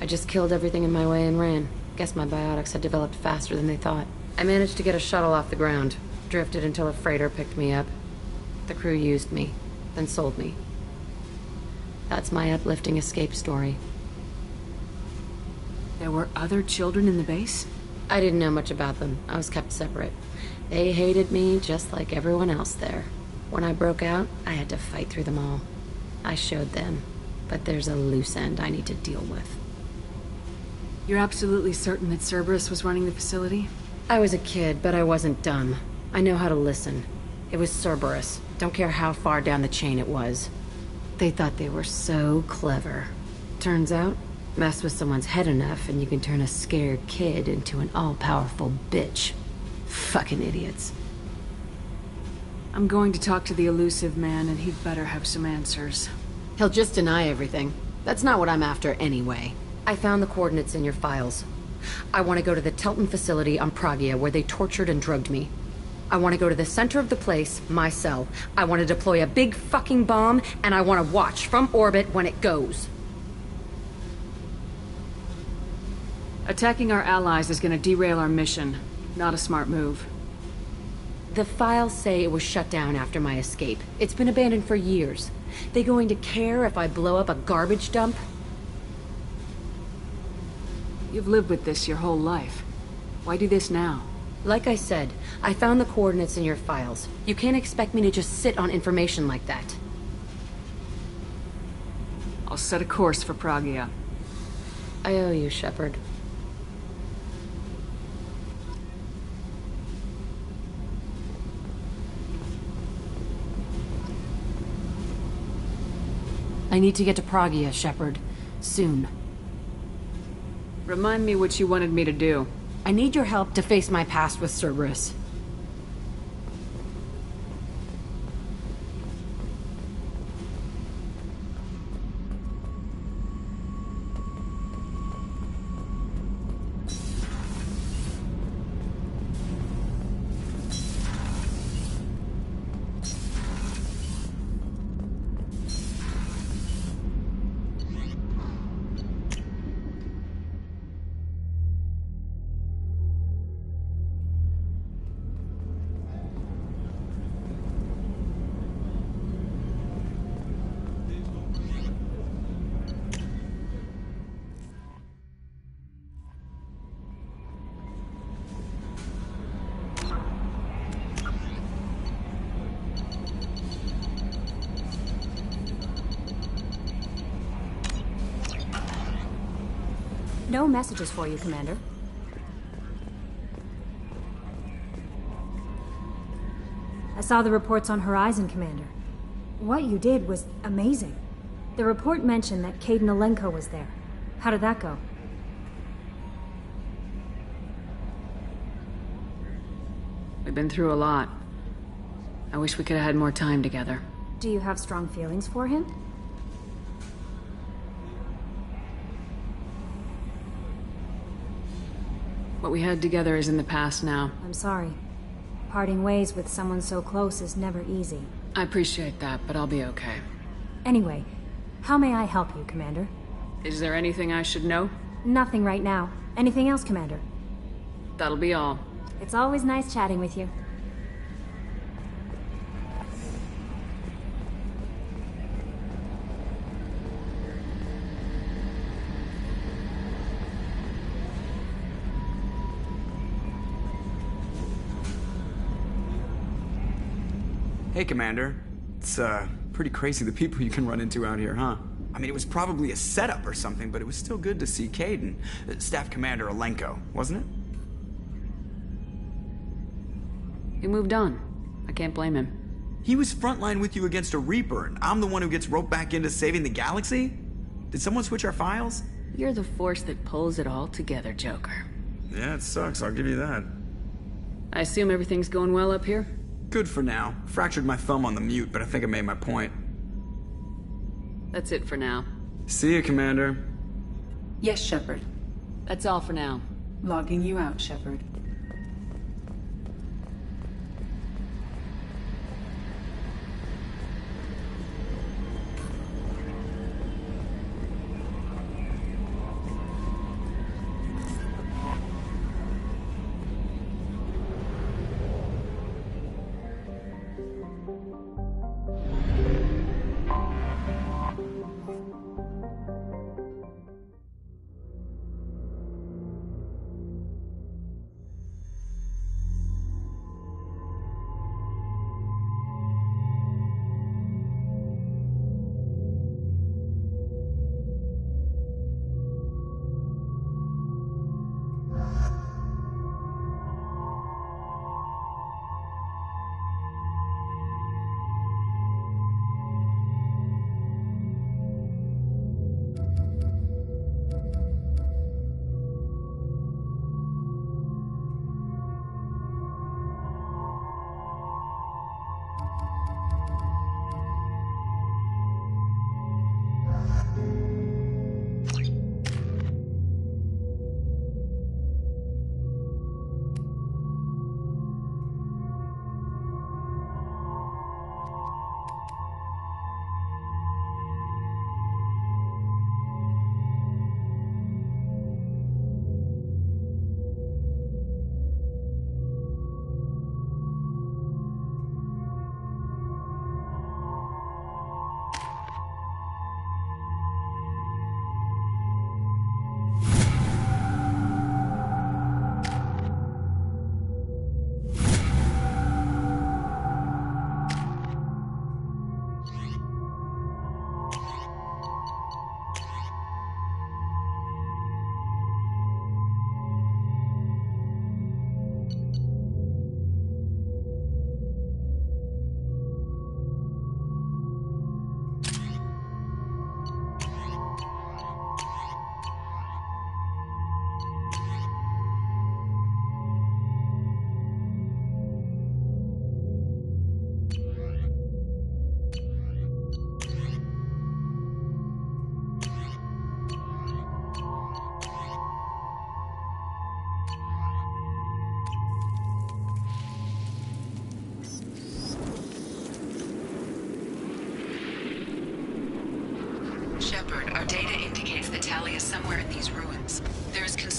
I just killed everything in my way and ran. Guess my biotics had developed faster than they thought. I managed to get a shuttle off the ground. Drifted until a freighter picked me up. The crew used me, then sold me. That's my uplifting escape story. There were other children in the base? I didn't know much about them. I was kept separate. They hated me just like everyone else there. When I broke out, I had to fight through them all. I showed them, but there's a loose end I need to deal with. You're absolutely certain that Cerberus was running the facility? I was a kid, but I wasn't dumb. I know how to listen. It was Cerberus. Don't care how far down the chain it was. They thought they were so clever. Turns out, mess with someone's head enough and you can turn a scared kid into an all-powerful bitch. Fucking idiots. I'm going to talk to the elusive man, and he'd better have some answers. He'll just deny everything. That's not what I'm after anyway. I found the coordinates in your files. I want to go to the Telton facility on Pragia where they tortured and drugged me. I want to go to the center of the place, my cell. I want to deploy a big fucking bomb, and I want to watch from orbit when it goes. Attacking our allies is going to derail our mission. Not a smart move. The files say it was shut down after my escape. It's been abandoned for years. They going to care if I blow up a garbage dump? You've lived with this your whole life. Why do this now? Like I said, I found the coordinates in your files. You can't expect me to just sit on information like that. I'll set a course for Pragia. I owe you, Shepard. I need to get to Pragia, Shepard. Soon. Remind me what you wanted me to do. I need your help to face my past with Cerberus. No messages for you, Commander. I saw the reports on Horizon, Commander. What you did was amazing. The report mentioned that Caden Alenko was there. How did that go? We've been through a lot. I wish we could have had more time together. Do you have strong feelings for him? What we had together is in the past now. I'm sorry. Parting ways with someone so close is never easy. I appreciate that, but I'll be okay. Anyway, how may I help you, Commander? Is there anything I should know? Nothing right now. Anything else, Commander? That'll be all. It's always nice chatting with you. Hey, Commander. It's, pretty crazy the people you can run into out here, huh? I mean, it was probably a setup or something, but it was still good to see Caden. Staff Commander Alenko, wasn't it? He moved on. I can't blame him. He was frontline with you against a Reaper, and I'm the one who gets roped back into saving the galaxy? Did someone switch our files? You're the force that pulls it all together, Joker. Yeah, it sucks, I'll give you that. I assume everything's going well up here? Good for now. Fractured my thumb on the mute, but I think I made my point. That's it for now. See you, Commander. Yes, Shepard. That's all for now. Logging you out, Shepard.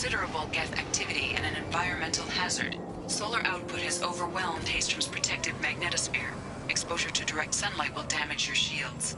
considerable geth activity and an environmental hazard. Solar output has overwhelmed Haystrom's protective magnetosphere. Exposure to direct sunlight will damage your shields.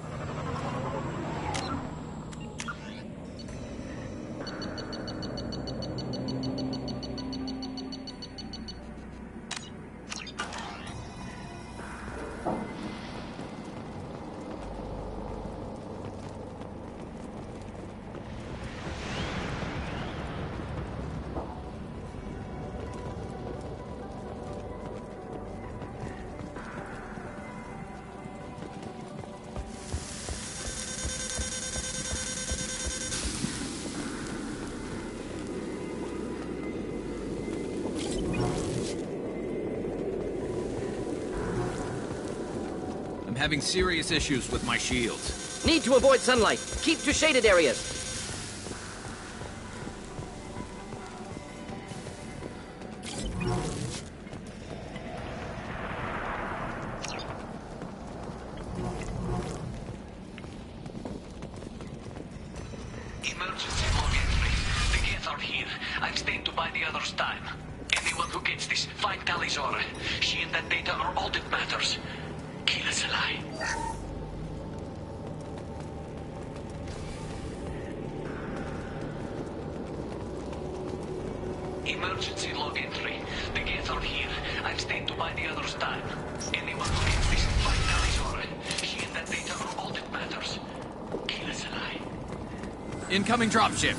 I'm having serious issues with my shields. Need to avoid sunlight. Keep to shaded areas. Emergency log entry. The geth are here. I'm staying to buy the others time. Anyone who gets this, find Talizora. She and that data are all that matters. Kill us alive. Emergency log entry. The geth are here. I'm staying to buy the others time. Anyone who gets this, find Talizora. She and that data are all that matters. Kill us alive. Incoming dropship.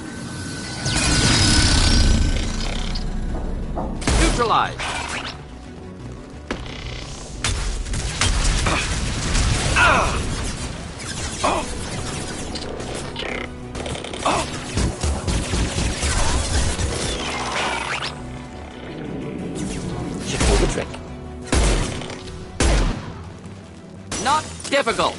Neutralize. Should pull the trick. Not difficult.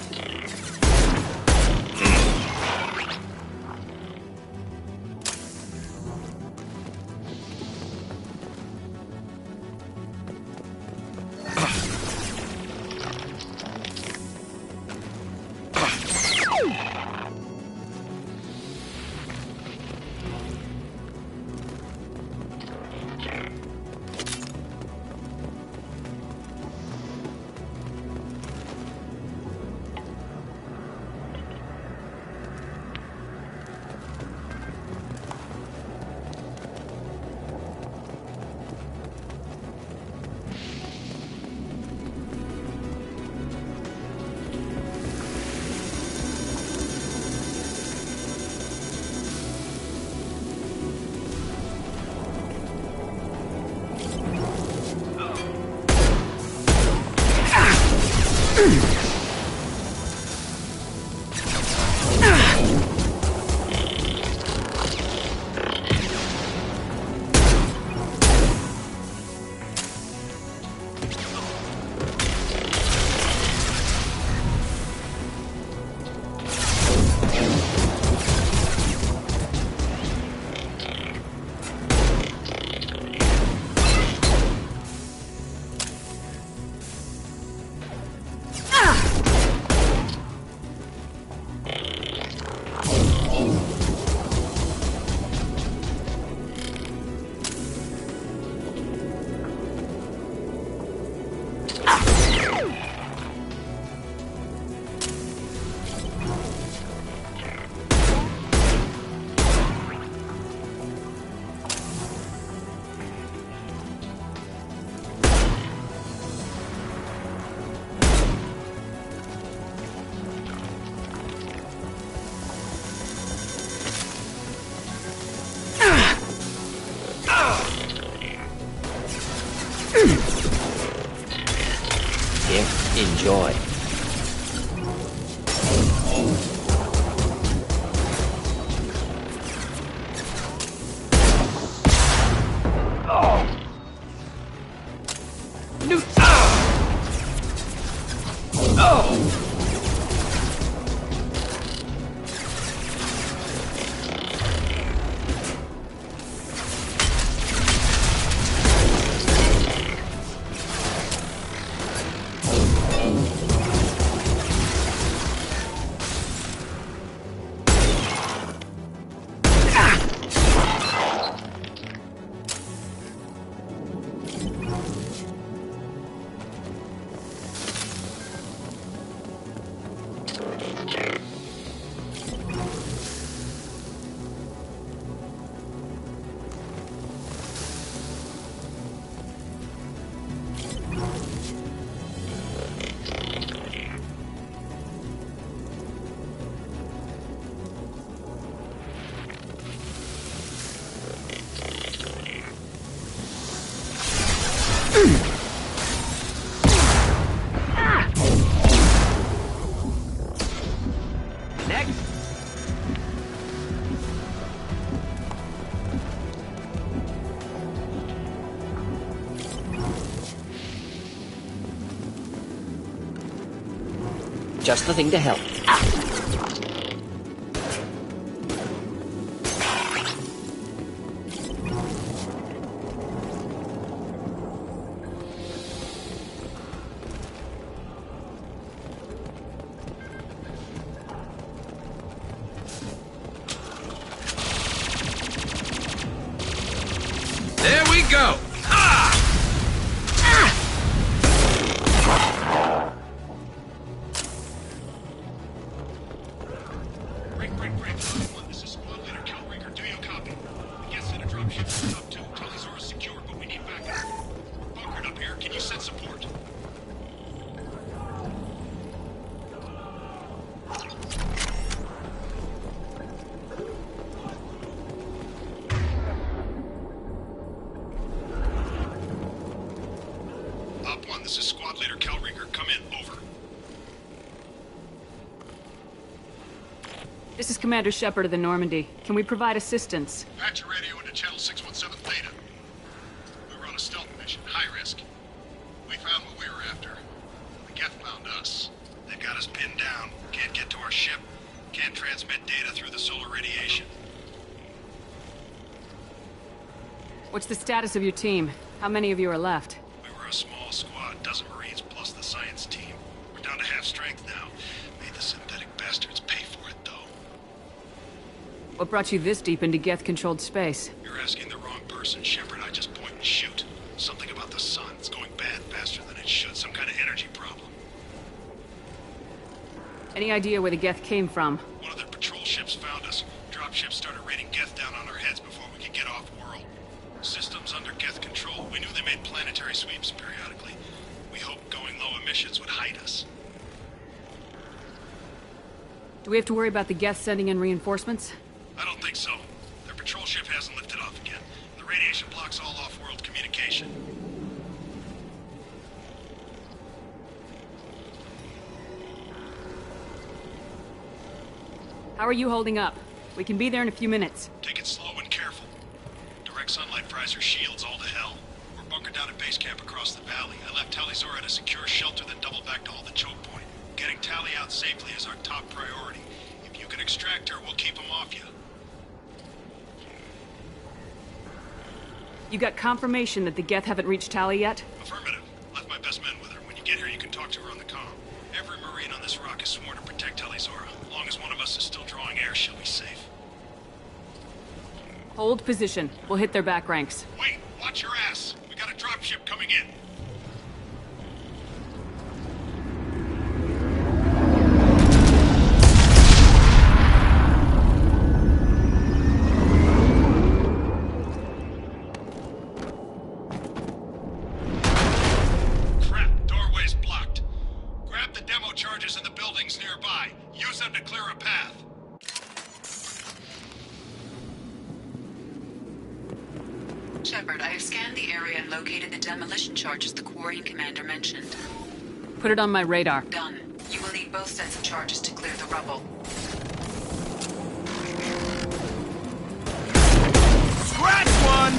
Enjoy. Just the thing to help. There we go! This is Squad Leader Calringer. Do you copy? The guest sent a dropship to the top 2. Talisaurus secure, but we need backup. We're bunkered up here. Can you send support? Op 1, this is Squad Leader Calringer. Come in. Over. This is Commander Shepard of the Normandy. Can we provide assistance? Patch your radio into channel 617 Theta. We were on a stealth mission, high risk. We found what we were after. The Geth found us. They've got us pinned down. Can't get to our ship. Can't transmit data through the solar radiation. What's the status of your team? How many of you are left? We were a small squad, dozen Marines plus the science team. We're down to half strength now. Made the synthetic bastards pay for it, though. What brought you this deep into Geth-controlled space? You're asking the wrong person, Shepard. I just point and shoot. Something about the sun. It's going bad faster than it should. Some kind of energy problem. Any idea where the Geth came from? One of their patrol ships found us. Dropships started raining Geth down on our heads before we could get off-world. Systems under Geth control. We knew they made planetary sweeps periodically. We hoped going low emissions would hide us. Do we have to worry about the Geth sending in reinforcements? I don't think so. Their patrol ship hasn't lifted off again. The radiation blocks all off-world communication. How are you holding up? We can be there in a few minutes. Take it slow and careful. Direct sunlight fries your shields all to hell. We're bunkered down at base camp across the valley. I left Talisaur at a secure shelter, then doubled back to hold the choke point. Getting Tali out safely is our top priority. If you can extract her, we'll keep him off you. You got confirmation that the Geth haven't reached Tali yet? Affirmative. Left my best men with her. When you get here, you can talk to her on the comm. Every Marine on this rock is sworn to protect Talisaur. As long as one of us is still drawing air, she'll be safe. Hold position. We'll hit their back ranks. Wait! Watch your ass! We got a dropship coming in. Crap! Doorway's blocked. Grab the demo charges in the buildings nearby. Use them to clear a path. Shepard, I have scanned the area and located the demolition charges the quarry commander mentioned. Put it on my radar. Done. You will need both sets of charges to clear the rubble. Scratch one!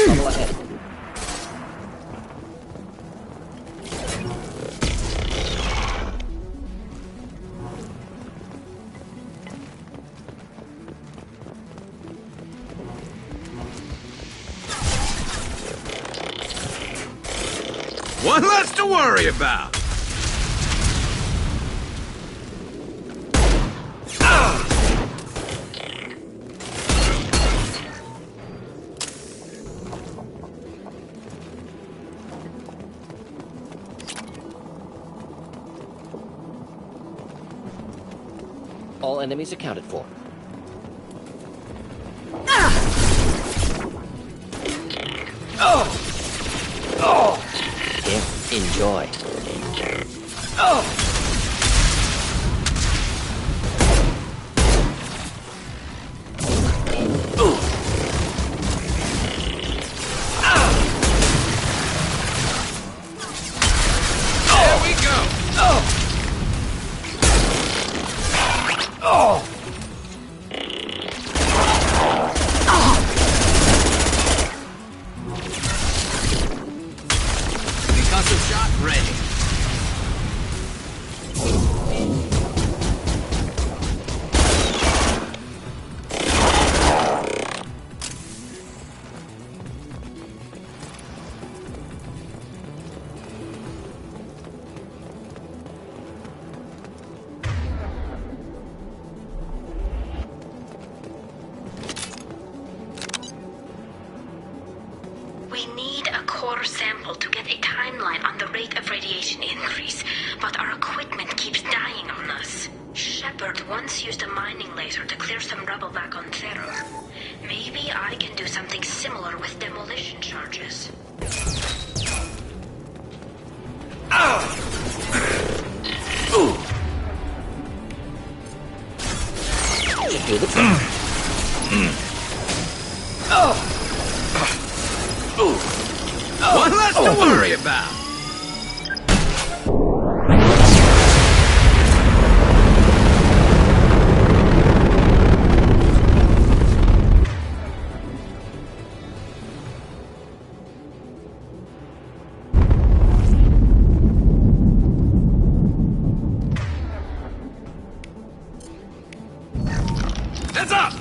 Bubble ahead. One less to worry about! All enemies accounted for. Enjoy. There we go! Concussive shot ready. We need a core sample to get a timeline on the rate of radiation increase, but our equipment keeps dying on us. Shepard once used a mining laser to clear some rubble back on Theros. Maybe I can do something similar with demolition charges. Should do the trick. One less to worry about. Heads up!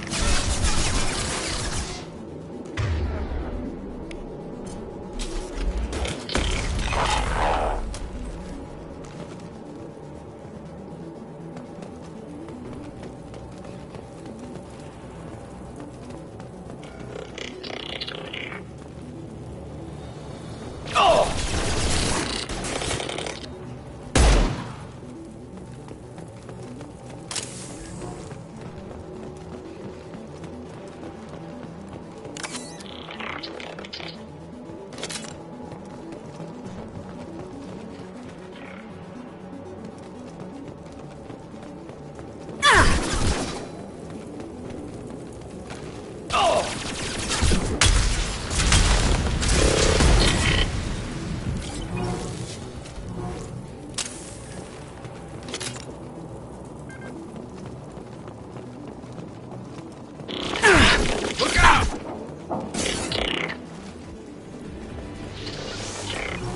Look out!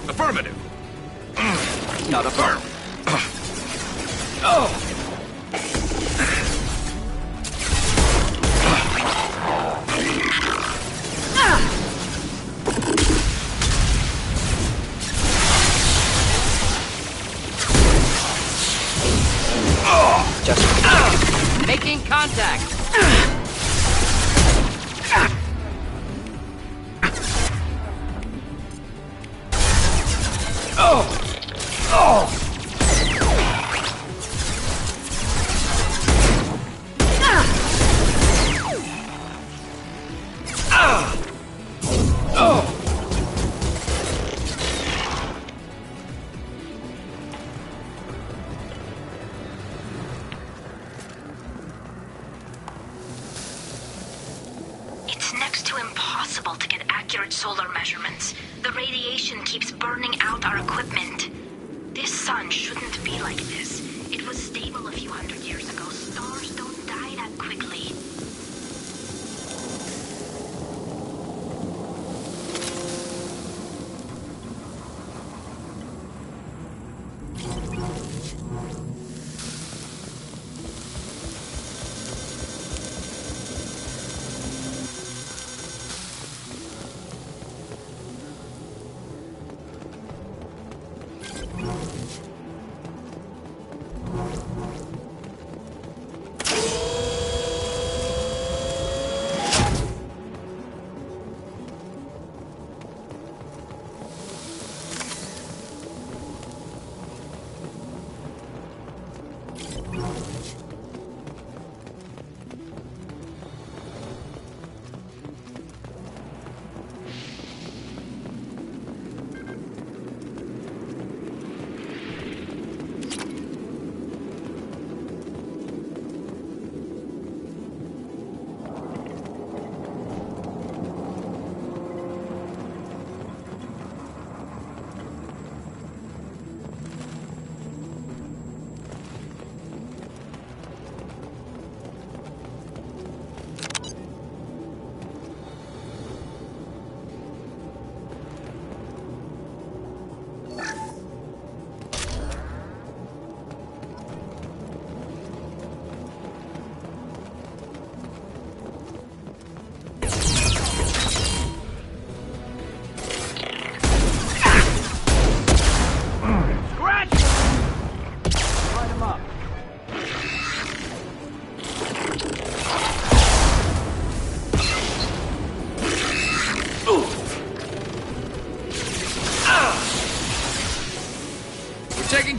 Affirmative. Not a firm. Just Making contact. It's next to impossible to get accurate solar measurements. The radiation keeps burning out our equipment. This sun shouldn't be like this. It was stable a few hundred years ago. Stars don't die that quickly.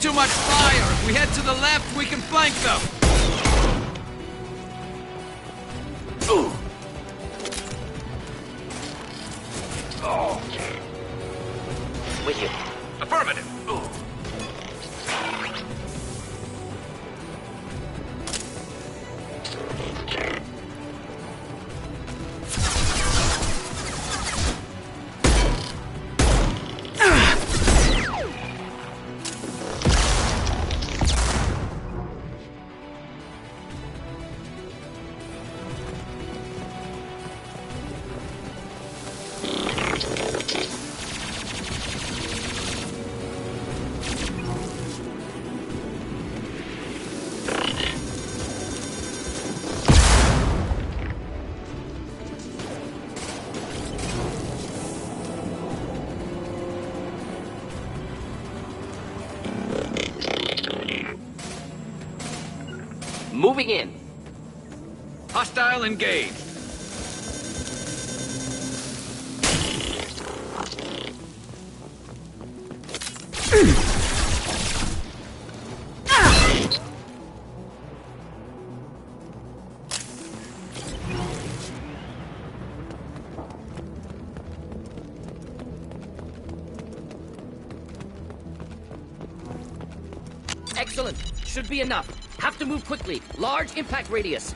too much fire. If we head to the left, we can flank them. With you. Affirmative. Moving in. Hostile engaged. Excellent. Should be enough. Have to move quickly. Large impact radius.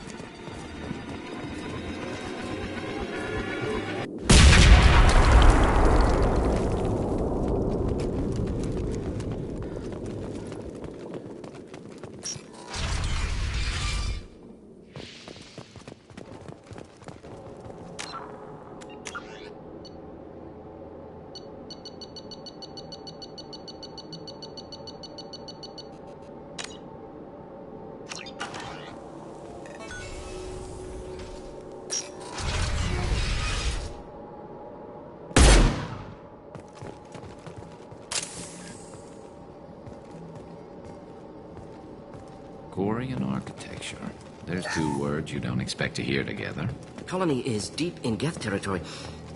Quarian architecture. There's two words you don't expect to hear together. The colony is deep in Geth territory.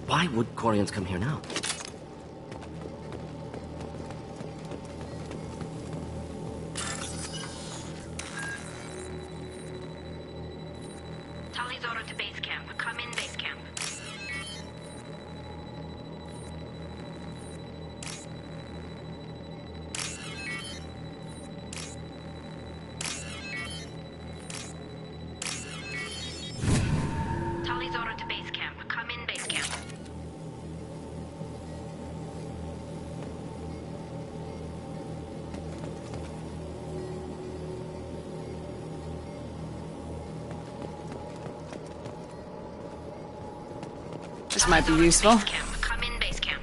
Why would Quarians come here now? Tallyzora to base camp. Come in base camp. Tallyzora to base camp. Come in base camp. This might be useful. Come in base camp.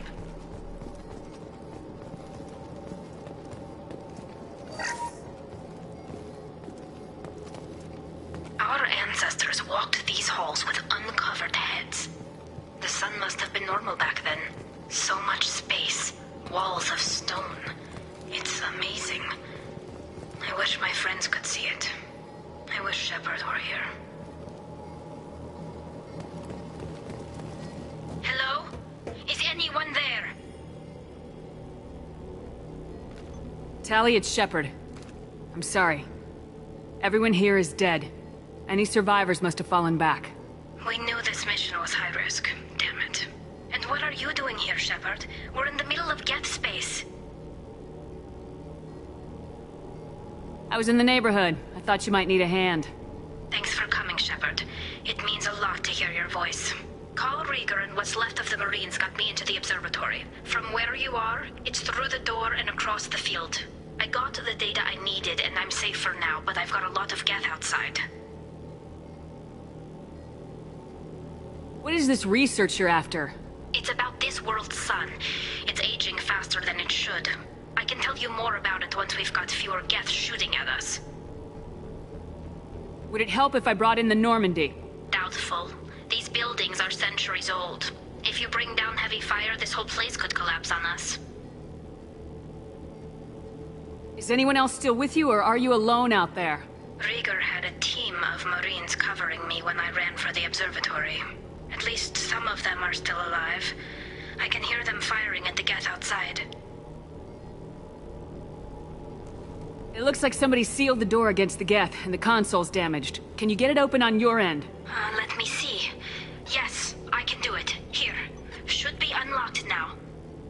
Our ancestors walked these halls with uncovered heads. The sun must have been normal back then. So much space. Walls of stone. It's amazing. I wish my friends could see it. I wish Shepard were here. Hello? Is anyone there? Tally, it's Shepard. I'm sorry. Everyone here is dead. Any survivors must have fallen back. We knew this mission was high risk. Damn it. And what are you doing here, Shepard? We're in the middle of Geth space. I was in the neighborhood. I thought you might need a hand. Thanks for coming, Shepard. It means a lot to hear your voice. Call Rieger and what's left of the Marines got me into the observatory. From where you are, it's through the door and across the field. I got the data I needed and I'm safe for now, but I've got a lot of Geth outside. What is this research you're after? It's about this world's sun. It's aging faster than it should. I can tell you more about it once we've got fewer Geth shooting at us. Would it help if I brought in the Normandy? Doubtful. These buildings are centuries old. If you bring down heavy fire, this whole place could collapse on us. Is anyone else still with you, or are you alone out there? Rieger had a team of Marines covering me when I ran for the observatory. At least some of them are still alive. I can hear them firing at the Geth outside. It looks like somebody sealed the door against the Geth, and the console's damaged. Can you get it open on your end? Let me see. Yes, I can do it. Here. Should be unlocked now.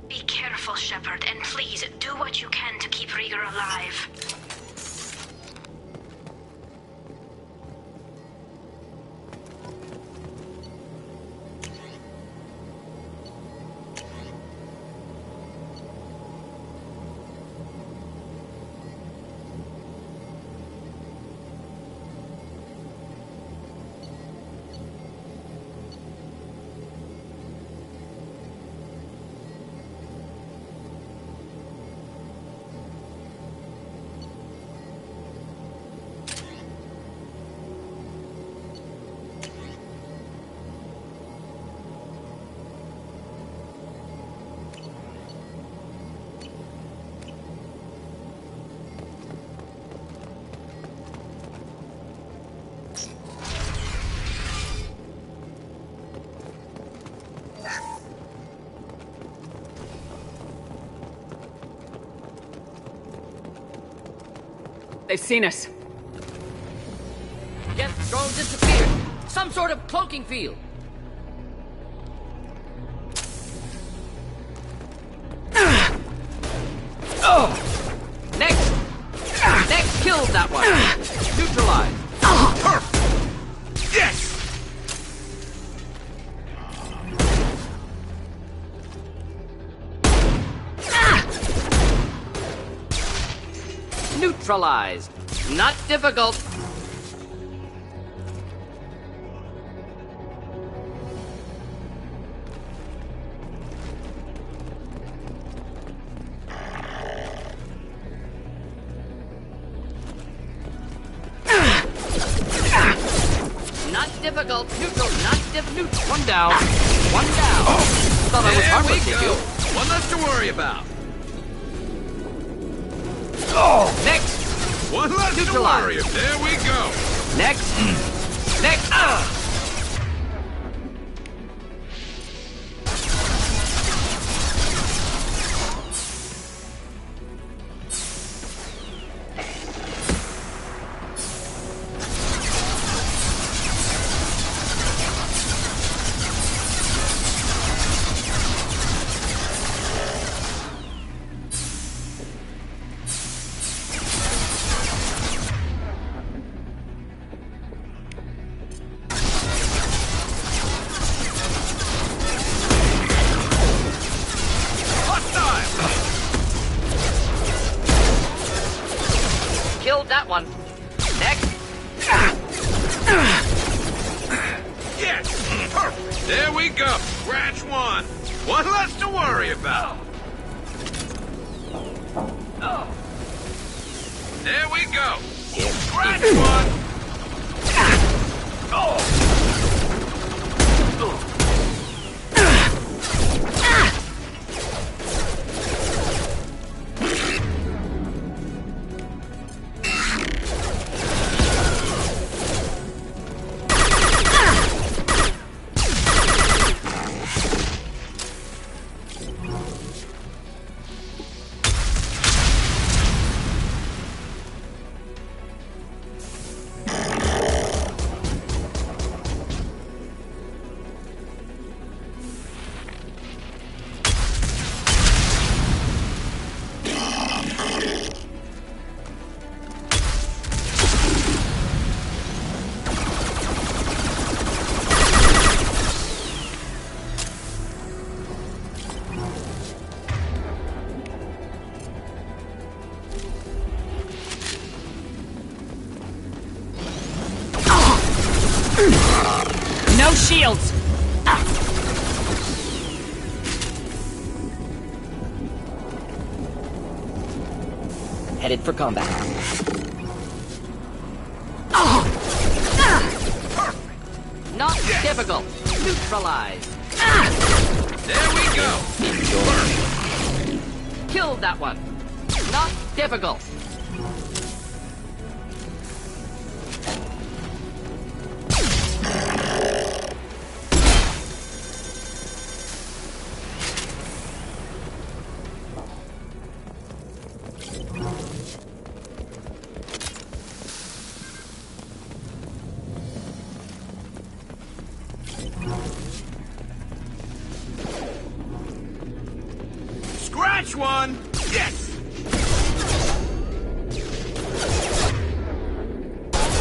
Be careful, Shepard, and please do what you can to keep Rieger alive. They've seen us. Geth drone disappeared. Some sort of cloaking field. Next! Next killed that one. Neutralized. Perfect! Yes! Neutralized. Not difficult. Not difficult. Neutral. Not neutral. One down. One down. Thought I was harmless to you. One less to worry about. Next! One less to worry. There we go. Next! Next! Killed that one. Next. Yes! Perfect! There we go. Scratch one. One less to worry about. There we go. Scratch one. No shields! Headed for combat. Not difficult. Neutralized. There we go. Killed that one. Not difficult. one! Yes!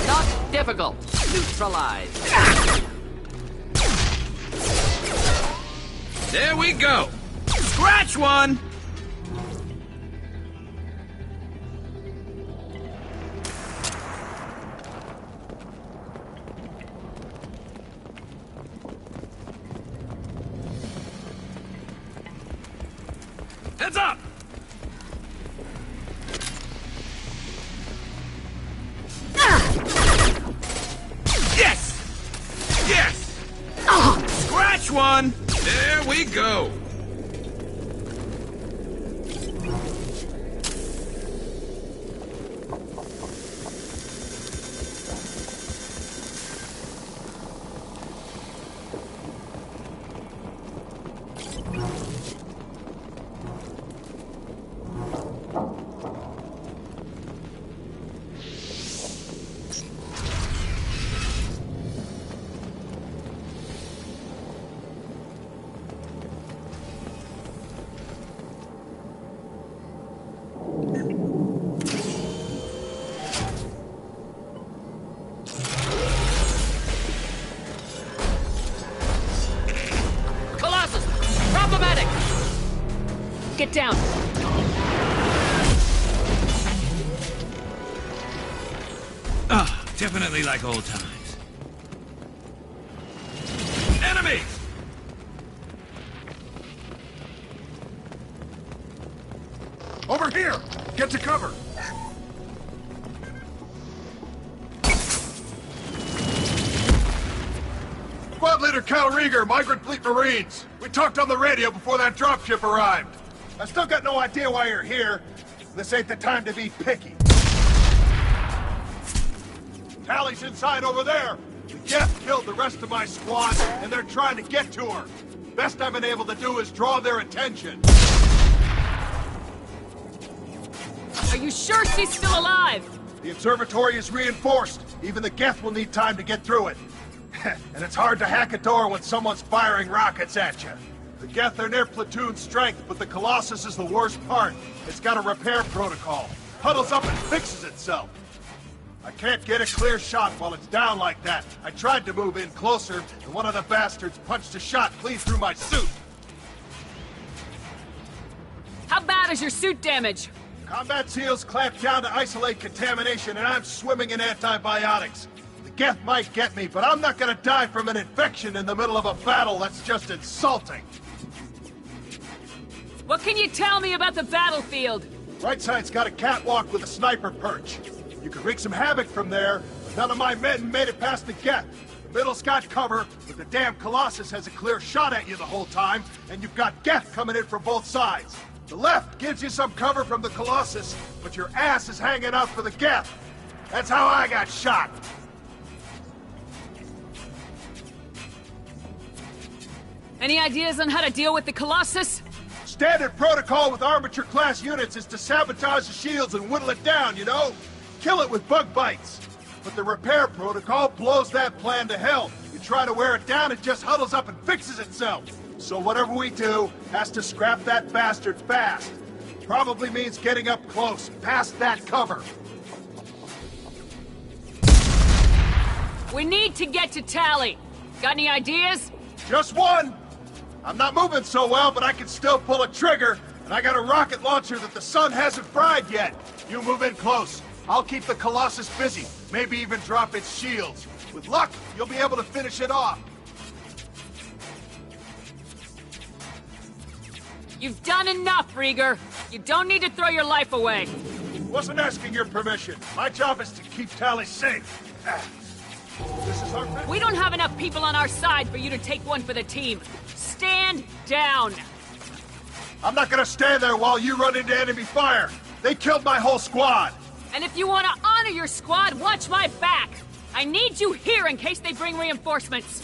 Not difficult. Neutralize. There we go! Scratch one! Heads up! Yes! Yes! Scratch one! There we go! Get down! Ah, definitely like old times. Enemy! Over here! Get to cover! Squad Leader Cal Rieger, Migrant Fleet Marines. We talked on the radio before that dropship arrived. I still got no idea why you're here. This ain't the time to be picky. Tally's inside over there. The Geth killed the rest of my squad, and they're trying to get to her. Best I've been able to do is draw their attention. Are you sure she's still alive? The observatory is reinforced. Even the Geth will need time to get through it. And it's hard to hack a door when someone's firing rockets at you. The Geth are near platoon strength, but the Colossus is the worst part. It's got a repair protocol. Huddles up and fixes itself. I can't get a clear shot while it's down like that. I tried to move in closer, and one of the bastards punched a shot clean through my suit. How bad is your suit damage? Combat SEALs clamped down to isolate contamination, and I'm swimming in antibiotics. The Geth might get me, but I'm not gonna die from an infection in the middle of a battle. That's just insulting. What can you tell me about the battlefield? Right side's got a catwalk with a sniper perch. You could wreak some havoc from there, but none of my men made it past the Geth. The middle's got cover, but the damn Colossus has a clear shot at you the whole time, and you've got Geth coming in from both sides. The left gives you some cover from the Colossus, but your ass is hanging out for the Geth. That's how I got shot. Any ideas on how to deal with the Colossus? Standard protocol with armature-class units is to sabotage the shields and whittle it down, you know? Kill it with bug bites. But the repair protocol blows that plan to hell. You try to wear it down, it just huddles up and fixes itself. So whatever we do has to scrap that bastard fast. Probably means getting up close, past that cover. We need to get to Tally. Got any ideas? Just one! I'm not moving so well, but I can still pull a trigger, and I got a rocket launcher that the sun hasn't fried yet. You move in close. I'll keep the Colossus busy, maybe even drop its shields. With luck, you'll be able to finish it off. You've done enough, Rieger. You don't need to throw your life away. Wasn't asking your permission. My job is to keep Tally safe. This is our... We don't have enough people on our side for you to take one for the team. Stand down. I'm not gonna stand there while you run into enemy fire. They killed my whole squad. And if you want to honor your squad, watch my back. I need you here in case they bring reinforcements.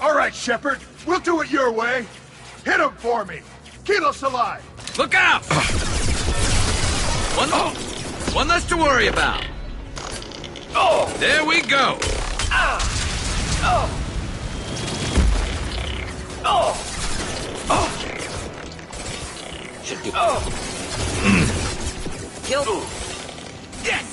All right, Shepard. We'll do it your way. Hit him for me. Kilos alive. Look out! One less to worry about. Oh, there we go. should do. Kill. Yes.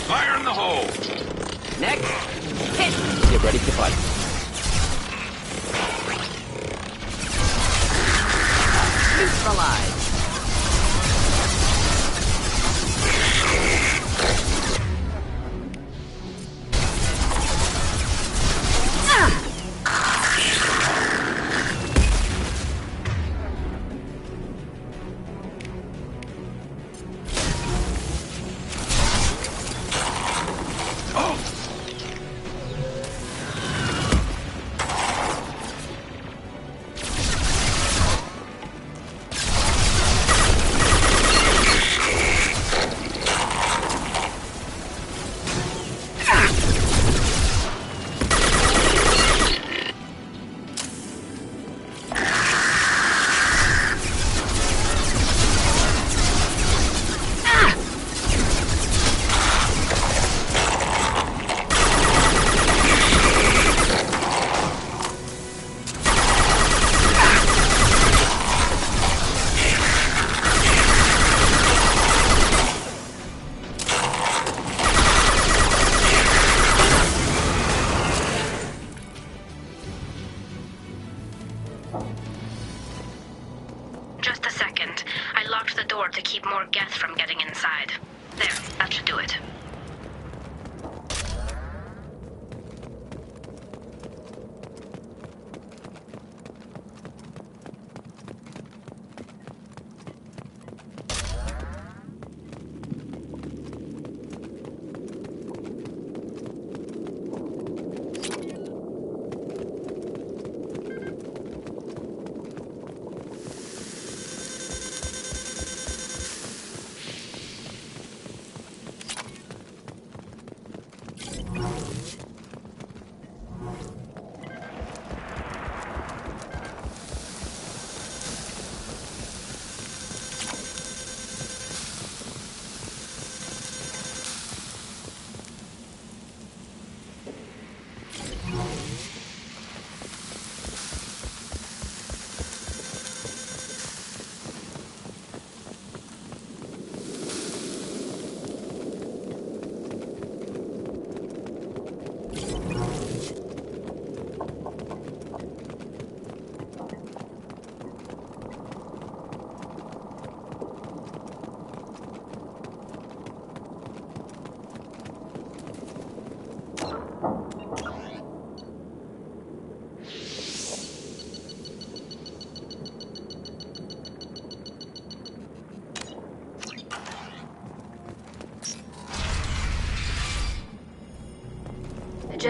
Fire in the hole. Next, hit. Get ready to fight. Neutralize. Just a second. I locked the door to keep more Geth from getting inside. There, that should do it.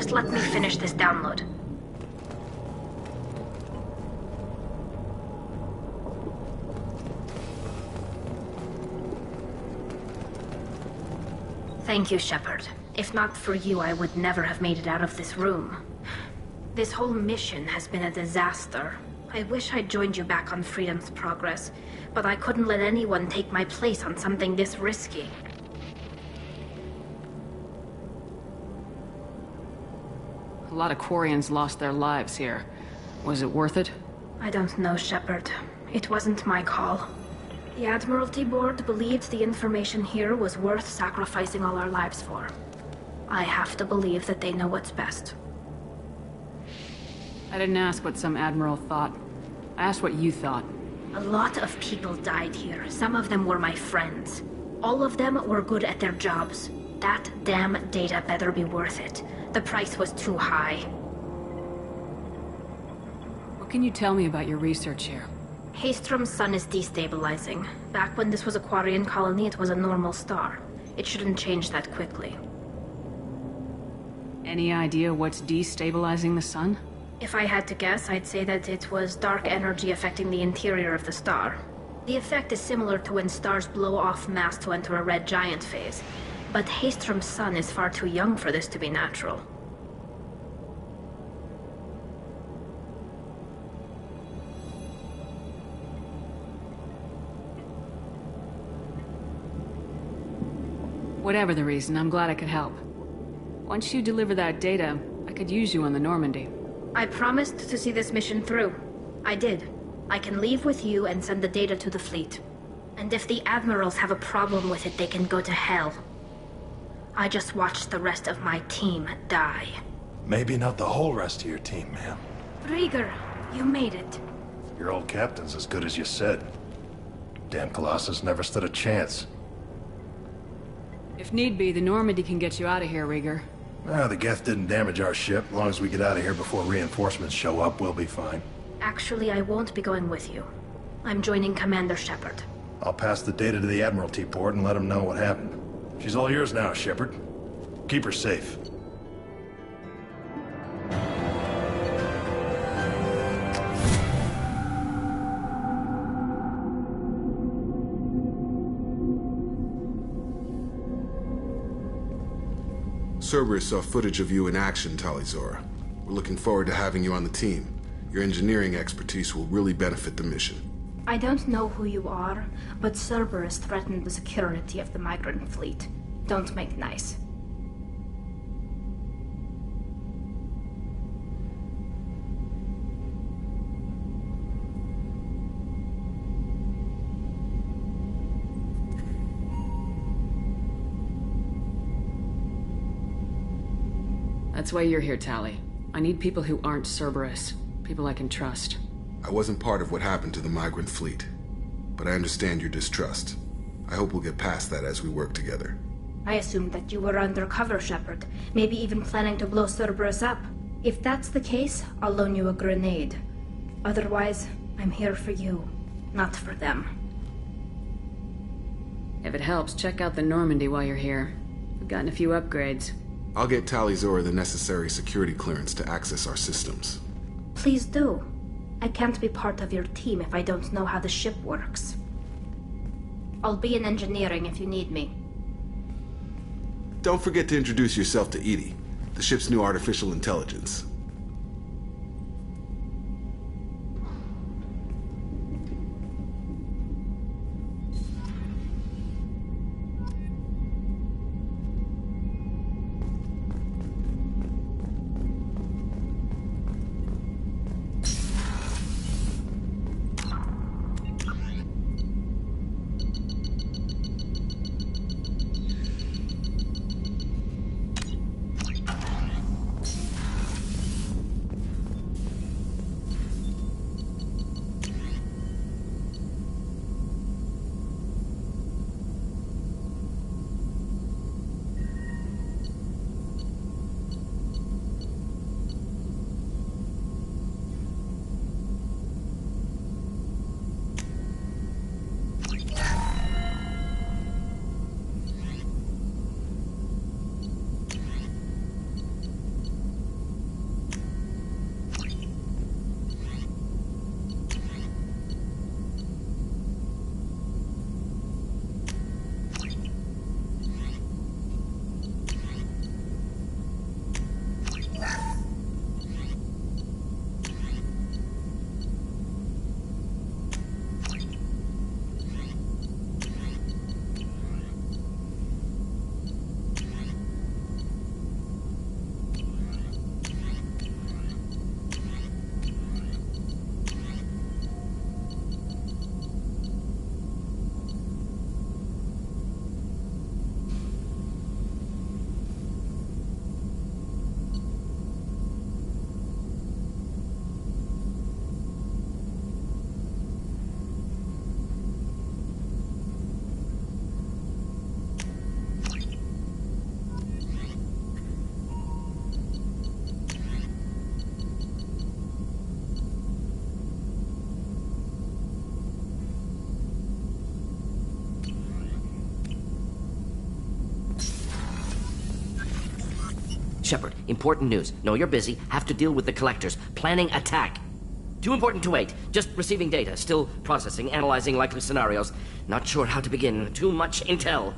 Just let me finish this download. Thank you, Shepard. If not for you, I would never have made it out of this room. This whole mission has been a disaster. I wish I'd joined you back on Freedom's Progress, but I couldn't let anyone take my place on something this risky. A lot of Quarians lost their lives here. Was it worth it? I don't know, Shepard. It wasn't my call. The Admiralty Board believed the information here was worth sacrificing all our lives for. I have to believe that they know what's best. I didn't ask what some admiral thought. I asked what you thought. A lot of people died here. Some of them were my friends. All of them were good at their jobs. That damn data better be worth it. The price was too high. What can you tell me about your research here? Haystrom's sun is destabilizing. Back when this was a Quarian colony, it was a normal star. It shouldn't change that quickly. Any idea what's destabilizing the sun? If I had to guess, I'd say that it was dark energy affecting the interior of the star. The effect is similar to when stars blow off mass to enter a red giant phase. But Haystrom's sun is far too young for this to be natural. Whatever the reason, I'm glad I could help. Once you deliver that data, I could use you on the Normandy. I promised to see this mission through. I did. I can leave with you and send the data to the fleet. And if the admirals have a problem with it, they can go to hell. I just watched the rest of my team die. Maybe not the whole rest of your team, ma'am. Rieger, you made it. Your old captain's as good as you said. Damn Colossus never stood a chance. If need be, the Normandy can get you out of here, Rieger. The Geth didn't damage our ship. As long as we get out of here before reinforcements show up, we'll be fine. Actually, I won't be going with you. I'm joining Commander Shepard. I'll pass the data to the Admiralty port and let them know what happened. She's all yours now, Shepard. Keep her safe. Cerberus saw footage of you in action, Talizora. We're looking forward to having you on the team. Your engineering expertise will really benefit the mission. I don't know who you are, but Cerberus threatened the security of the migrant fleet. Don't make nice. That's why you're here, Tali. I need people who aren't Cerberus. People I can trust. I wasn't part of what happened to the migrant fleet, but I understand your distrust. I hope we'll get past that as we work together. I assumed that you were undercover, Shepard. Maybe even planning to blow Cerberus up. If that's the case, I'll loan you a grenade. Otherwise, I'm here for you, not for them. If it helps, check out the Normandy while you're here. We've gotten a few upgrades. I'll get Talizora the necessary security clearance to access our systems. Please do. I can't be part of your team if I don't know how the ship works. I'll be in engineering if you need me. Don't forget to introduce yourself to Edie, the ship's new artificial intelligence. Shepard, important news. Know you're busy. Have to deal with the collectors. Planning attack. Too important to wait. Just receiving data. Still processing, analyzing likely scenarios. Not sure how to begin. Too much intel.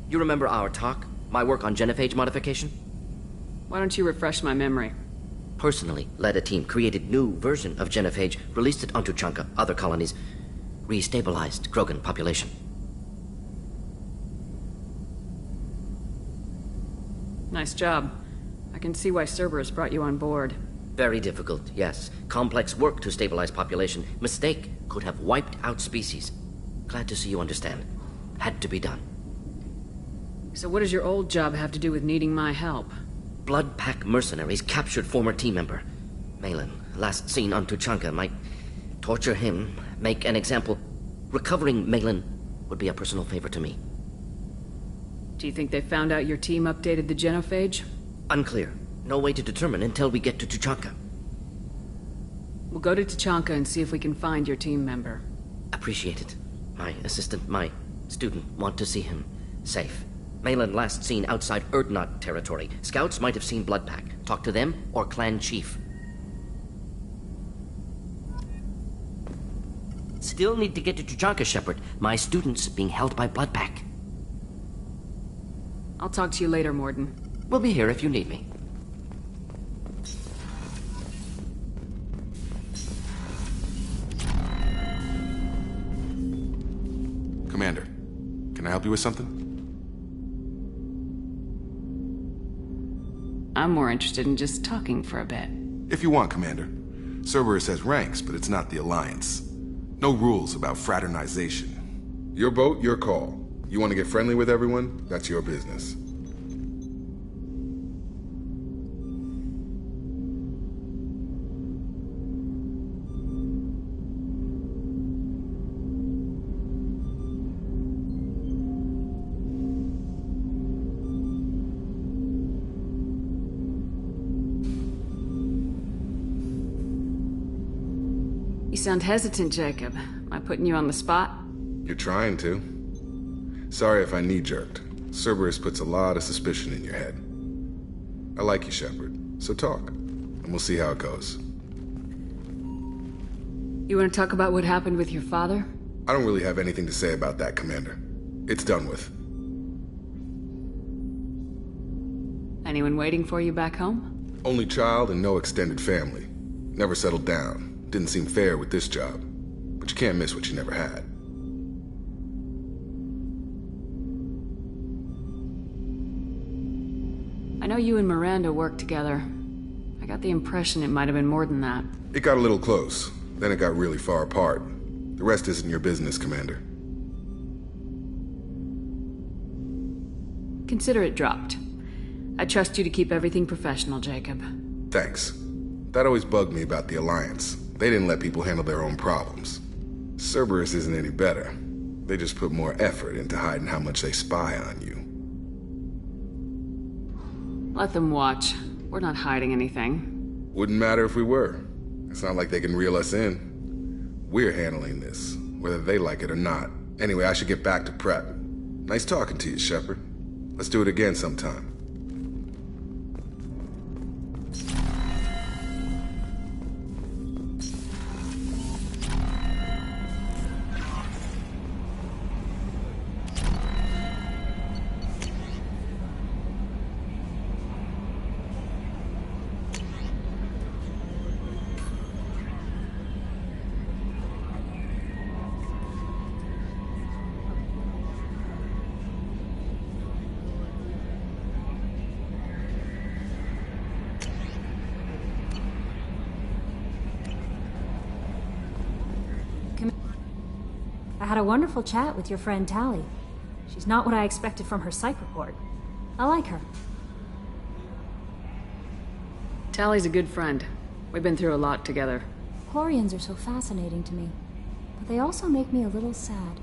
You remember our talk? My work on genophage modification? Why don't you refresh my memory? Personally led a team, created new version of genophage, released it onto Chunka, other colonies, restabilized Krogan population. Nice job. I can see why Cerberus brought you on board. Very difficult, yes. Complex work to stabilize population. Mistake could have wiped out species. Glad to see you understand. Had to be done. So what does your old job have to do with needing my help? Blood Pack mercenaries captured former team member. Malin, last seen on Tuchanka, might torture him, make an example. Recovering Malin would be a personal favor to me. Do you think they found out your team updated the genophage? Unclear. No way to determine until we get to Tuchanka. We'll go to Tuchanka and see if we can find your team member. Appreciate it. My assistant, my student, want to see him safe. Malin last seen outside Erdnot territory. Scouts might have seen Bloodpack. Talk to them or clan chief. Still need to get to Tuchanka, Shepard. My student's being held by Bloodpack. I'll talk to you later, Morden. We'll be here if you need me. Commander, can I help you with something? I'm more interested in just talking for a bit. If you want, Commander. Cerberus has ranks, but it's not the Alliance. No rules about fraternization. Your boat, your call. You want to get friendly with everyone? That's your business. You sound hesitant, Jacob. Am I putting you on the spot? You're trying to. Sorry if I knee-jerked. Cerberus puts a lot of suspicion in your head. I like you, Shepard, so talk, and we'll see how it goes. You want to talk about what happened with your father? I don't really have anything to say about that, Commander. It's done with. Anyone waiting for you back home? Only child and no extended family. Never settled down. Didn't seem fair with this job. But you can't miss what you never had. I know you and Miranda worked together. I got the impression it might have been more than that. It got a little close. Then it got really far apart. The rest isn't your business, Commander. Consider it dropped. I trust you to keep everything professional, Jacob. Thanks. That always bugged me about the Alliance. They didn't let people handle their own problems. Cerberus isn't any better. They just put more effort into hiding how much they spy on you. Let them watch. We're not hiding anything. Wouldn't matter if we were. It's not like they can reel us in. We're handling this, whether they like it or not. Anyway, I should get back to prep. Nice talking to you, Shepard. Let's do it again sometime. I had a wonderful chat with your friend Tali. She's not what I expected from her psych report. I like her. Tali's a good friend. We've been through a lot together. Quarians are so fascinating to me, but they also make me a little sad.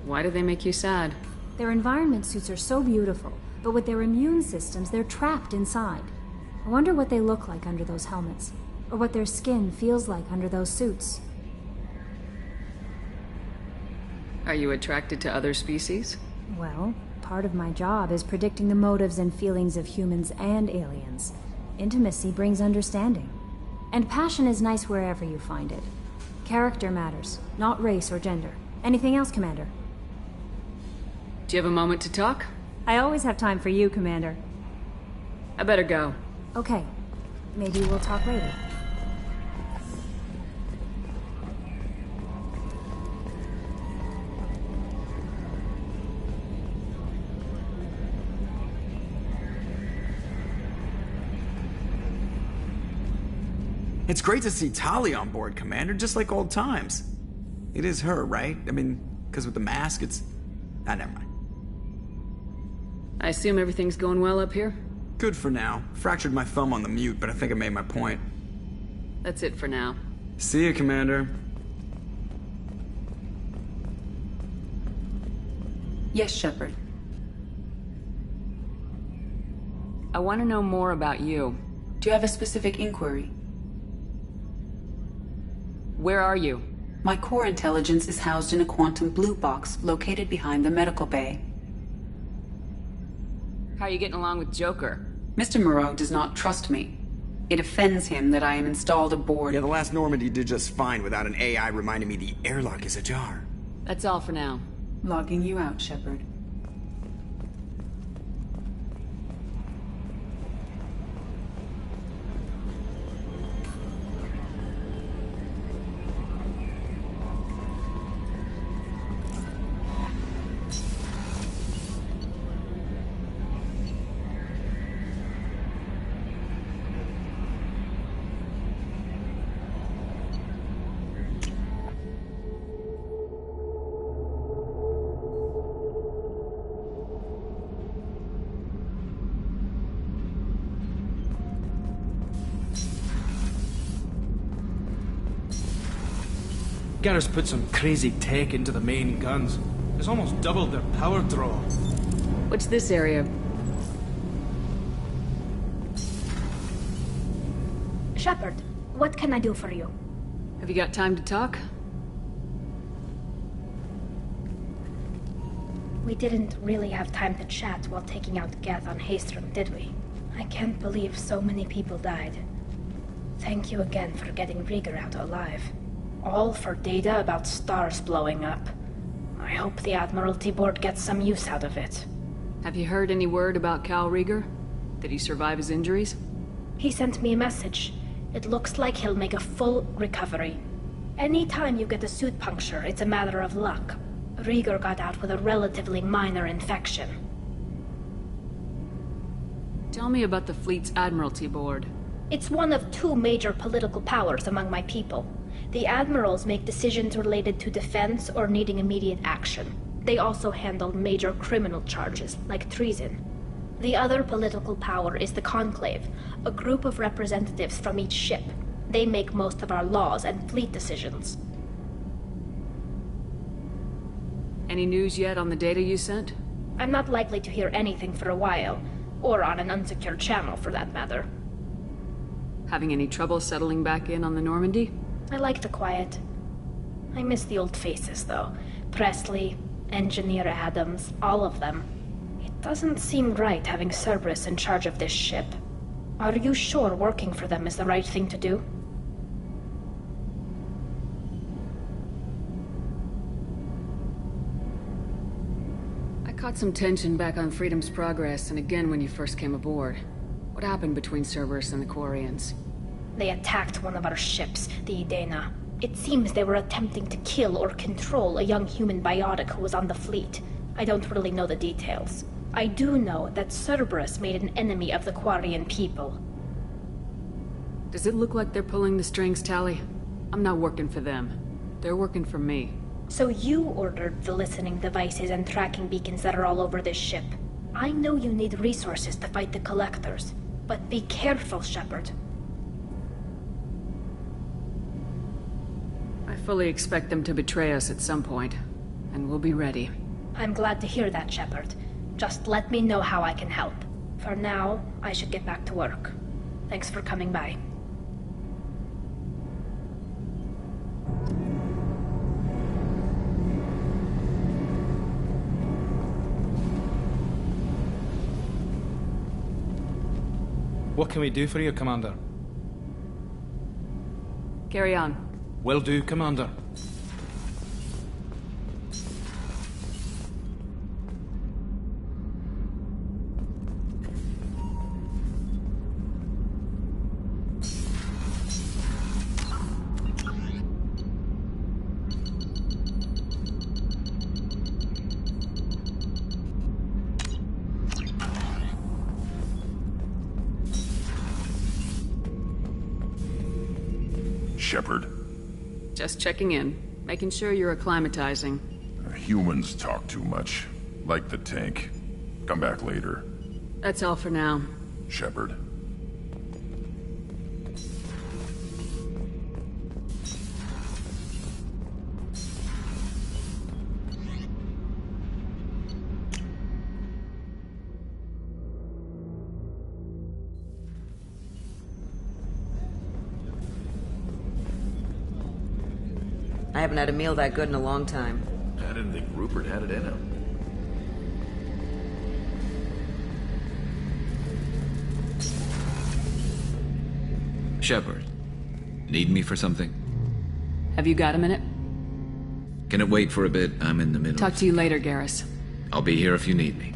Why do they make you sad? Their environment suits are so beautiful, but with their immune systems, they're trapped inside. I wonder what they look like under those helmets, or what their skin feels like under those suits. Are you attracted to other species? Well, part of my job is predicting the motives and feelings of humans and aliens. Intimacy brings understanding. And passion is nice wherever you find it. Character matters, not race or gender. Anything else, Commander? Do you have a moment to talk? I always have time for you, Commander. I better go. Okay. Maybe we'll talk later. It's great to see Tali on board, Commander, just like old times. It is her, right? I mean, because with the mask, it's... Ah, never mind. I assume everything's going well up here? Good for now. Fractured my thumb on the mute, but I think I made my point. That's it for now. See you, Commander. Yes, Shepard. I want to know more about you. Do you have a specific inquiry? Where are you? My core intelligence is housed in a quantum blue box located behind the medical bay. How are you getting along with Joker? Mr. Moreau does not trust me. It offends him that I am installed aboard. Yeah, the last Normandy did just fine without an AI reminding me the airlock is ajar. That's all for now. Logging you out, Shepard. Garrus put some crazy tech into the main guns. It's almost doubled their power draw. What's this area? Shepard, what can I do for you? Have you got time to talk? We didn't really have time to chat while taking out Geth on Haestrom, did we? I can't believe so many people died. Thank you again for getting Rieger out alive. All for data about stars blowing up. I hope the Admiralty Board gets some use out of it. Have you heard any word about Cal Rieger? Did he survive his injuries? He sent me a message. It looks like he'll make a full recovery. Anytime you get a suit puncture, it's a matter of luck. Rieger got out with a relatively minor infection. Tell me about the fleet's Admiralty Board. It's one of two major political powers among my people. The admirals make decisions related to defense or needing immediate action. They also handle major criminal charges, like treason. The other political power is the Conclave, a group of representatives from each ship. They make most of our laws and fleet decisions. Any news yet on the data you sent? I'm not likely to hear anything for a while, or on an unsecured channel for that matter. Having any trouble settling back in on the Normandy? I like the quiet. I miss the old faces, though. Presley, Engineer Adams, all of them. It doesn't seem right having Cerberus in charge of this ship. Are you sure working for them is the right thing to do? I caught some tension back on Freedom's Progress and again when you first came aboard. What happened between Cerberus and the Quarians? They attacked one of our ships, the Idena. It seems they were attempting to kill or control a young human biotic who was on the fleet. I don't really know the details. I do know that Cerberus made an enemy of the Quarian people. Does it look like they're pulling the strings, Tali? I'm not working for them. They're working for me. So you ordered the listening devices and tracking beacons that are all over this ship. I know you need resources to fight the Collectors, but be careful, Shepard. I fully expect them to betray us at some point, and we'll be ready. I'm glad to hear that, Shepard. Just let me know how I can help. For now, I should get back to work. Thanks for coming by. What can we do for you, Commander? Carry on. Will do, Commander. Shepard. Just checking in. Making sure you're acclimatizing. Humans talk too much. Like the tank. Come back later. That's all for now. Shepard. I haven't had a meal that good in a long time. I didn't think Rupert had it in him. Shepard, need me for something? Have you got a minute? Can it wait for a bit? I'm in the middle. Talk to you later, Garrus. I'll be here if you need me.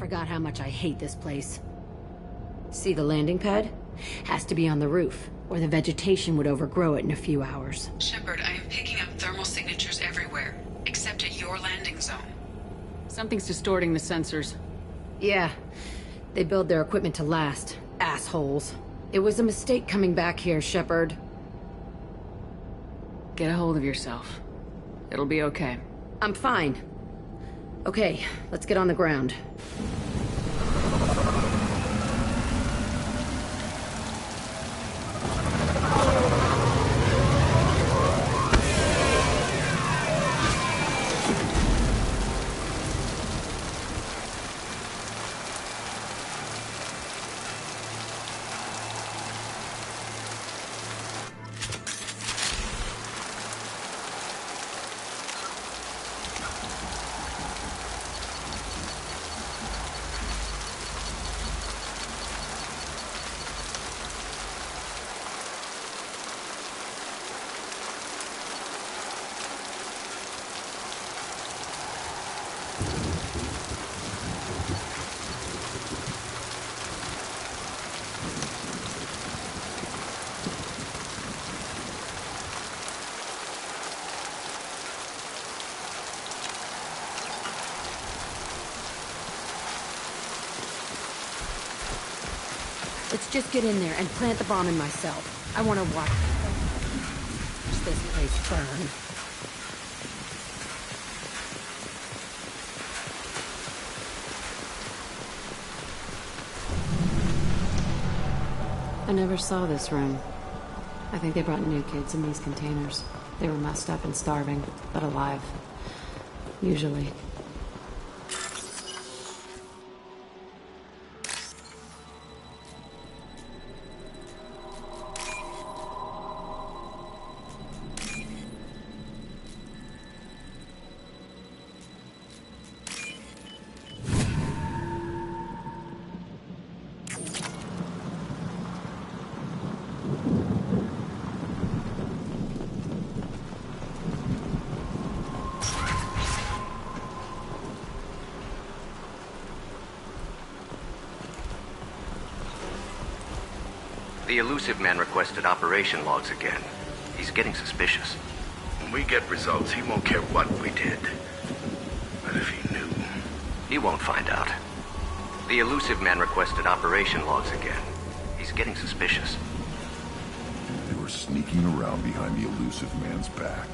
forgot how much I hate this place. See the landing pad? Has to be on the roof, or the vegetation would overgrow it in a few hours. Shepard, I am picking up thermal signatures everywhere, except at your landing zone. Something's distorting the sensors. Yeah. They build their equipment to last. Assholes. It was a mistake coming back here, Shepard. Get a hold of yourself. It'll be okay. I'm fine. Okay, let's get on the ground. Let's just get in there and plant the bomb in myself. I want to watch this place burn. I never saw this room. I think they brought new kids in these containers. They were messed up and starving, but alive. Usually. The elusive man requested operation logs again. He's getting suspicious. When we get results, he won't care what we did. But if he knew... He won't find out. The elusive man requested operation logs again. He's getting suspicious. They were sneaking around behind the elusive man's back.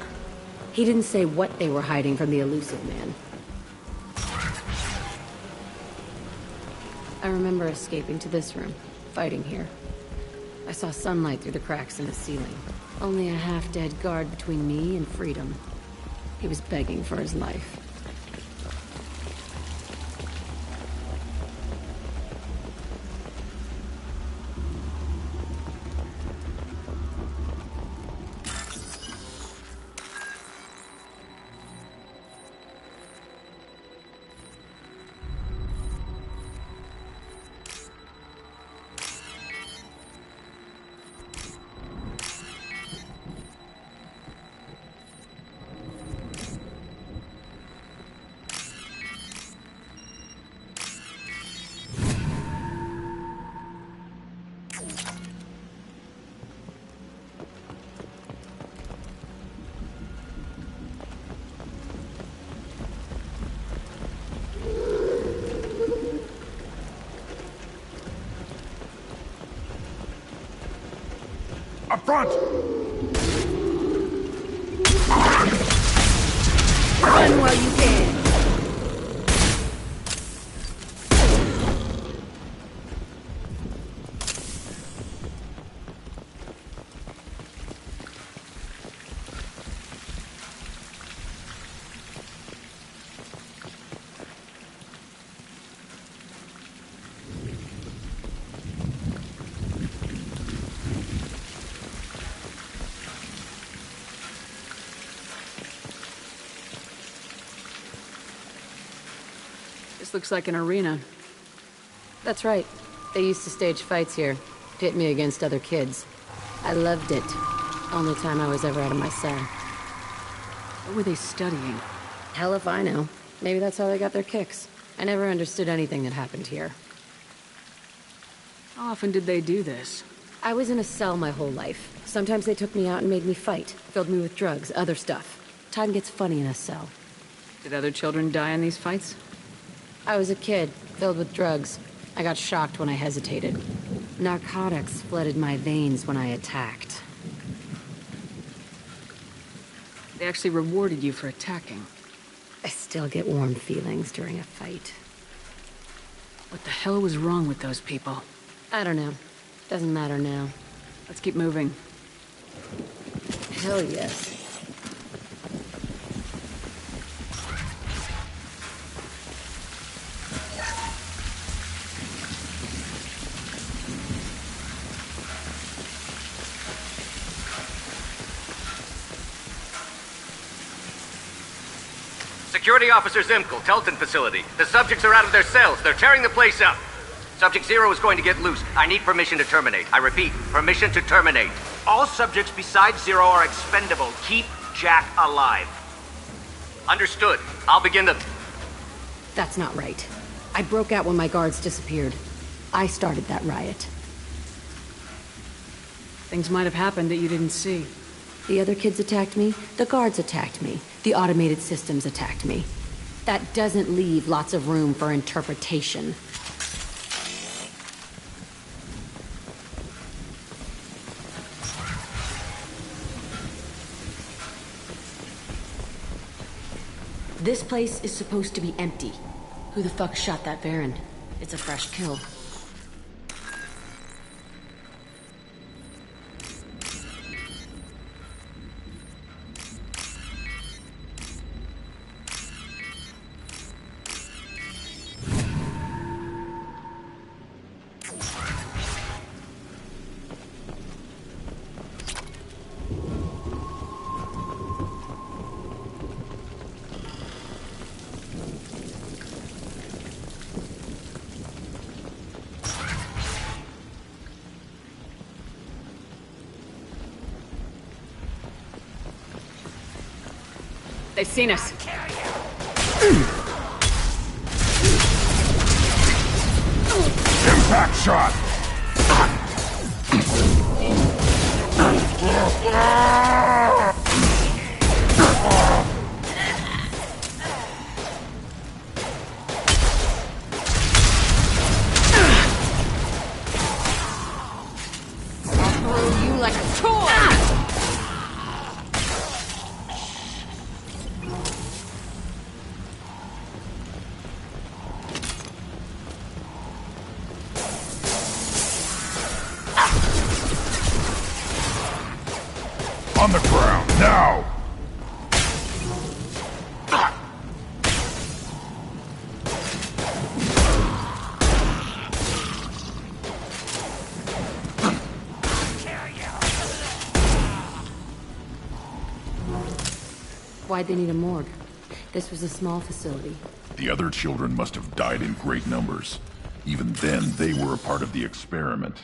He didn't say what they were hiding from the elusive man. I remember escaping to this room, fighting here. I saw sunlight through the cracks in the ceiling. Only a half-dead guard between me and freedom. He was begging for his life. Up front! Run while you can! This looks like an arena. That's right. They used to stage fights here, pit me against other kids. I loved it. Only time I was ever out of my cell. What were they studying? Hell if I know. Maybe that's how they got their kicks. I never understood anything that happened here. How often did they do this? I was in a cell my whole life. Sometimes they took me out and made me fight. Filled me with drugs, other stuff. Time gets funny in a cell. Did other children die in these fights? I was a kid, filled with drugs. I got shocked when I hesitated. Narcotics flooded my veins when I attacked. They actually rewarded you for attacking. I still get warm feelings during a fight. What the hell was wrong with those people? I don't know. Doesn't matter now. Let's keep moving. Hell yes. Security Officer Zimkel, Telton facility. The subjects are out of their cells. They're tearing the place up. Subject Zero is going to get loose. I need permission to terminate. I repeat, permission to terminate. All subjects besides Zero are expendable. Keep Jack alive. Understood. I'll begin the... That's not right. I broke out when my guards disappeared. I started that riot. Things might have happened that you didn't see. The other kids attacked me. The guards attacked me. The automated systems attacked me. That doesn't leave lots of room for interpretation. This place is supposed to be empty. Who the fuck shot that Baron? It's a fresh kill. They've seen us. Impact shot! I'll throw you like a toy! On the ground, now! Why'd they need a morgue? This was a small facility. The other children must have died in great numbers. Even then, they were a part of the experiment.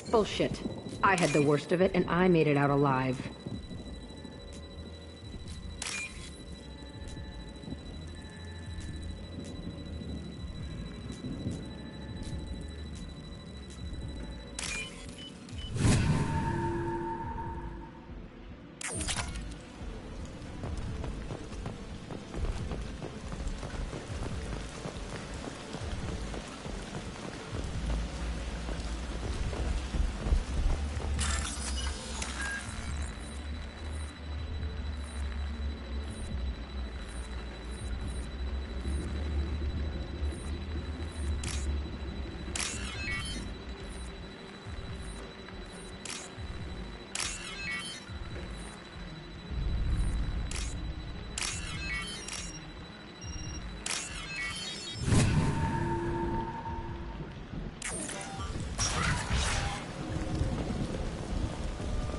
Bullshit. I had the worst of it, and I made it out alive.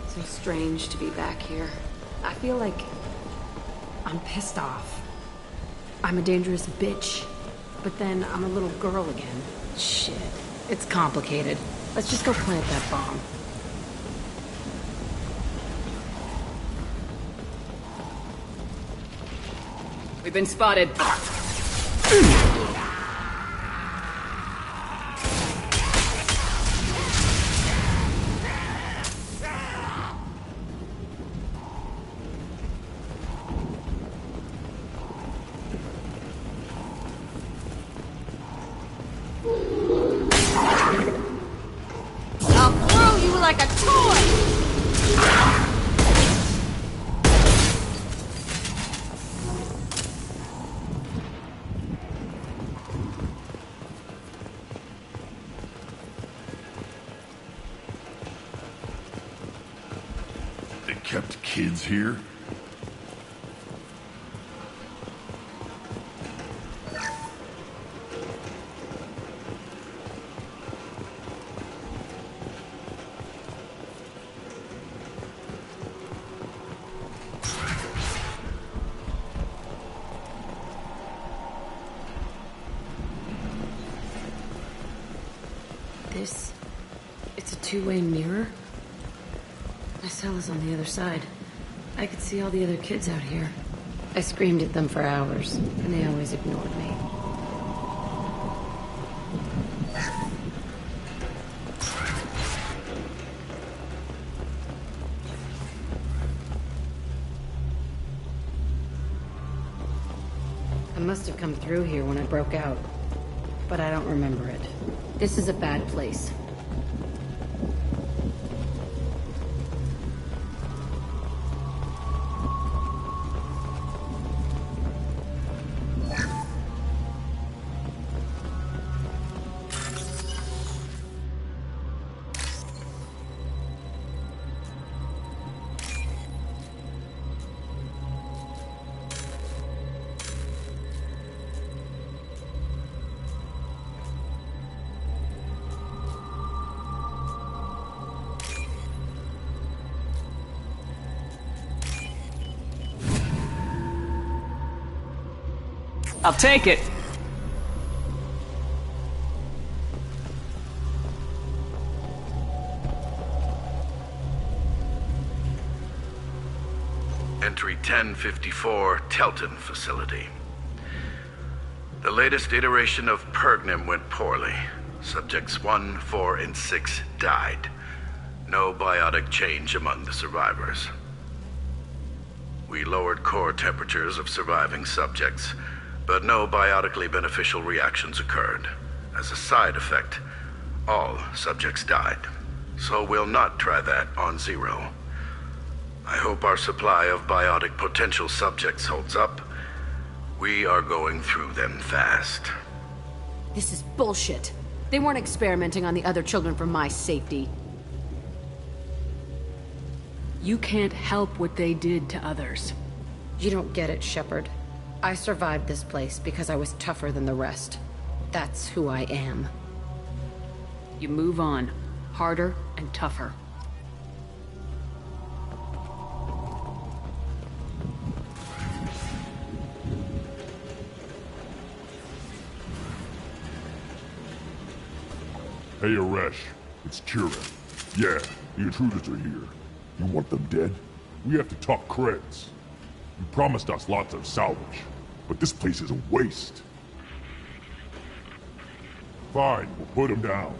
So strange to be back here. I feel like I'm pissed off. I'm a dangerous bitch, but then I'm a little girl again. Shit, it's complicated. Let's just go plant that bomb. We've been spotted. like a toy! They kept kids here? It's a two-way mirror? My cell is on the other side. I could see all the other kids out here. I screamed at them for hours, and they always ignored me. I must have come through here when I broke out, but I don't remember it. This is a bad place. I'll take it. Entry 1054, Telton facility. The latest iteration of Pergnim went poorly. Subjects 1, 4, and 6 died. No biotic change among the survivors. We lowered core temperatures of surviving subjects, but no biotically beneficial reactions occurred. As a side effect, all subjects died. So we'll not try that on Zero. I hope our supply of biotic potential subjects holds up. We are going through them fast. This is bullshit. They weren't experimenting on the other children for my safety. You can't help what they did to others. You don't get it, Shepard. I survived this place because I was tougher than the rest. That's who I am. You move on. Harder and tougher. Hey, Aresh. It's Kira. Yeah, the intruders are here. You want them dead? We have to talk credits. You promised us lots of salvage, but this place is a waste. Fine, we'll put them down.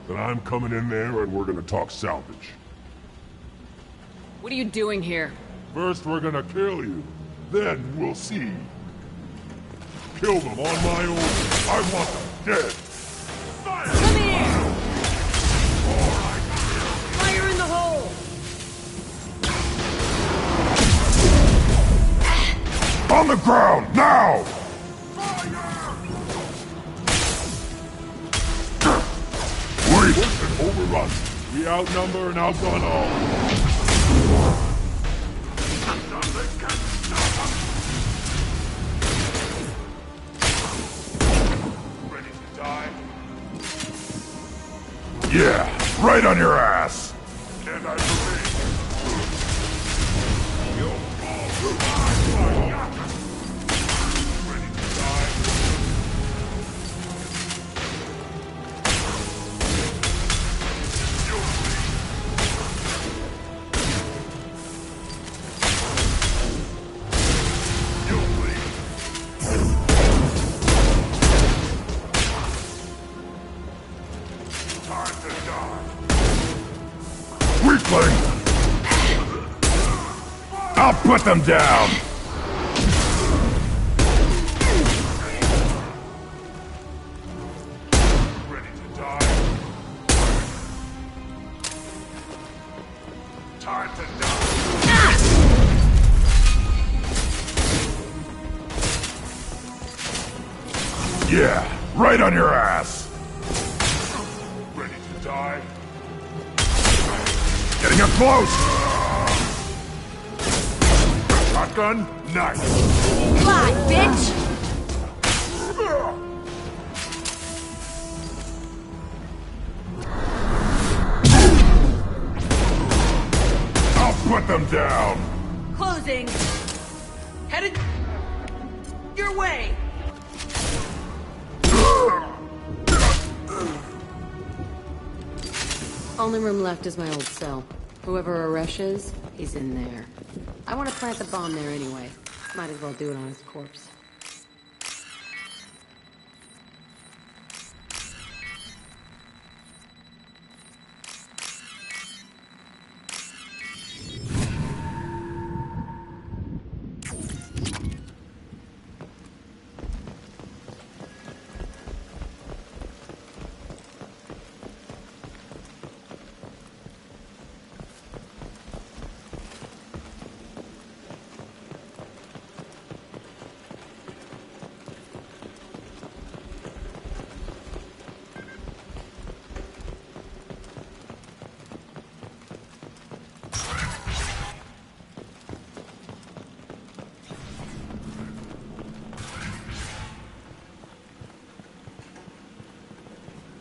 Then I'm coming in there and we're gonna talk salvage. What are you doing here? First we're gonna kill you, then we'll see. Kill them on my own. I want them dead. Come here! Fire in the hole! On the ground, now! Wait! And overrun. We outnumber and outgun all. Ready to die? Yeah, right on your ass! And I believe. You'll all die. Ready to die? You'll bleed. You'll bleed. Time to die. Weakling! I'll put them down! Ready to die? Time to die. Yeah, right on your ass. Ready to die? Getting up close. Shotgun, nice. Fly, bitch! I'll put them down. Closing. Headed your way. Only room left is my old cell. Whoever Aresh is, he's in there. I want to plant the bomb there anyway. Might as well do it on his corpse.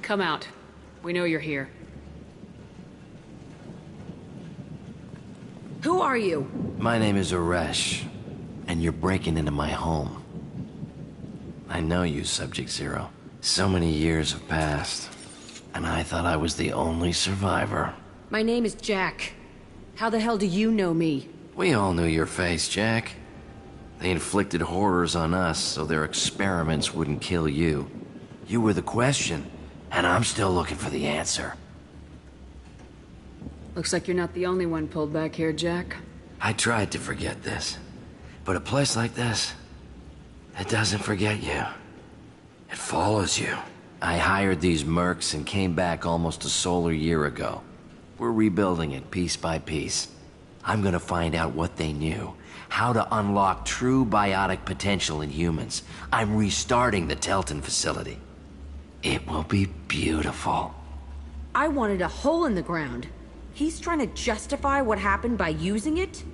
Come out. We know you're here. Who are you? My name is Aresh, and you're breaking into my home. I know you, Subject Zero. So many years have passed, and I thought I was the only survivor. My name is Jack. How the hell do you know me? We all knew your face, Jack. They inflicted horrors on us so their experiments wouldn't kill you. You were the question, and I'm still looking for the answer. Looks like you're not the only one pulled back here, Jack. I tried to forget this, but a place like this, it doesn't forget you. It follows you. I hired these mercs and came back almost a solar year ago. We're rebuilding it piece by piece. I'm gonna find out what they knew, how to unlock true biotic potential in humans. I'm restarting the Telton facility. It will be beautiful. I wanted a hole in the ground. He's trying to justify what happened by using it?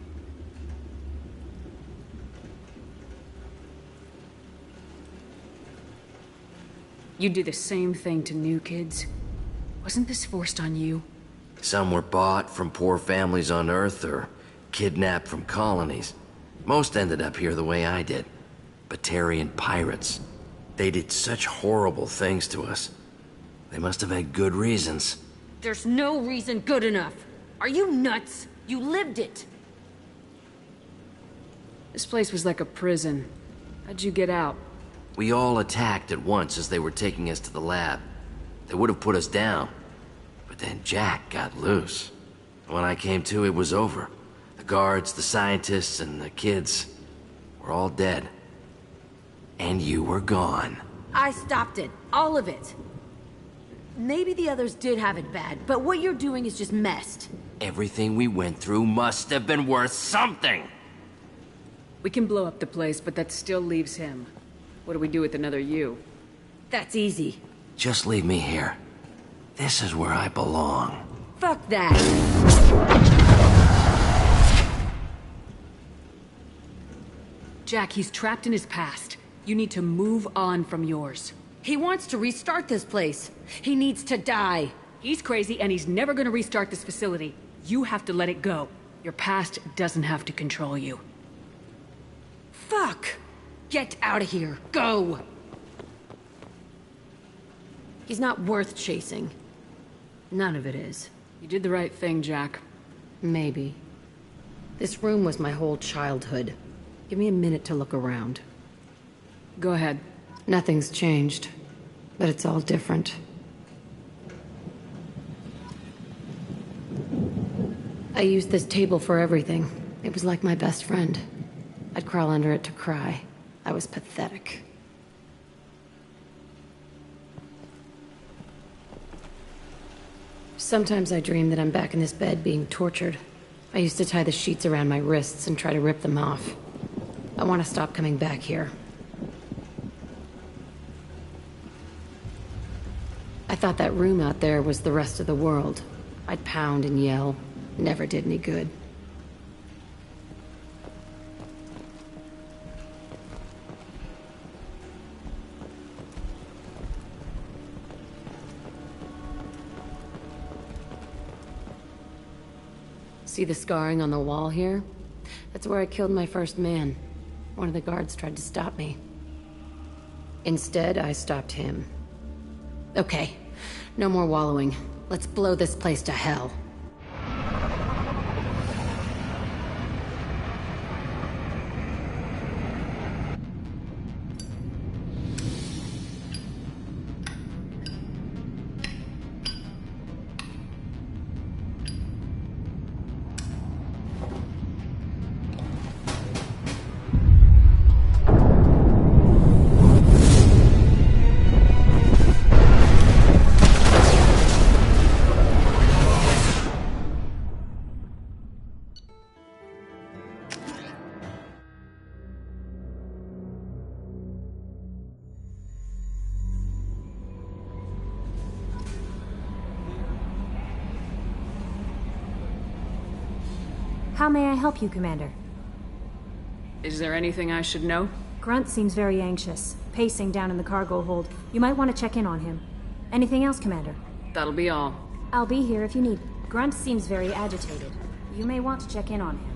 You do the same thing to new kids. Wasn't this forced on you? Some were bought from poor families on Earth or kidnapped from colonies. Most ended up here the way I did. Batarian pirates. They did such horrible things to us. They must have had good reasons. There's no reason good enough. Are you nuts? You lived it. This place was like a prison. How'd you get out? We all attacked at once as they were taking us to the lab. They would have put us down. But then Jack got loose. When I came to, it was over. The guards, the scientists, and the kids were all dead. And you were gone. I stopped it. All of it. Maybe the others did have it bad, but what you're doing is just messed. Everything we went through must have been worth something! We can blow up the place, but that still leaves him. What do we do with another you? That's easy. Just leave me here. This is where I belong. Fuck that. Jack, he's trapped in his past. You need to move on from yours. He wants to restart this place. He needs to die. He's crazy and he's never gonna restart this facility. You have to let it go. Your past doesn't have to control you. Fuck! Get out of here. Go! He's not worth chasing. None of it is. You did the right thing, Jack. Maybe. This room was my whole childhood. Give me a minute to look around. Go ahead. Nothing's changed, but it's all different. I used this table for everything. It was like my best friend. I'd crawl under it to cry. I was pathetic. Sometimes I dream that I'm back in this bed being tortured. I used to tie the sheets around my wrists and try to rip them off. I want to stop coming back here. I thought that room out there was the rest of the world. I'd pound and yell. Never did any good. See the scarring on the wall here? That's where I killed my first man. One of the guards tried to stop me. Instead, I stopped him. Okay, no more wallowing. Let's blow this place to hell. How may I help you, Commander? Is there anything I should know? Grunt seems very anxious, pacing down in the cargo hold. You might want to check in on him. Anything else, Commander? That'll be all. I'll be here if you need. Grunt seems very agitated. You may want to check in on him.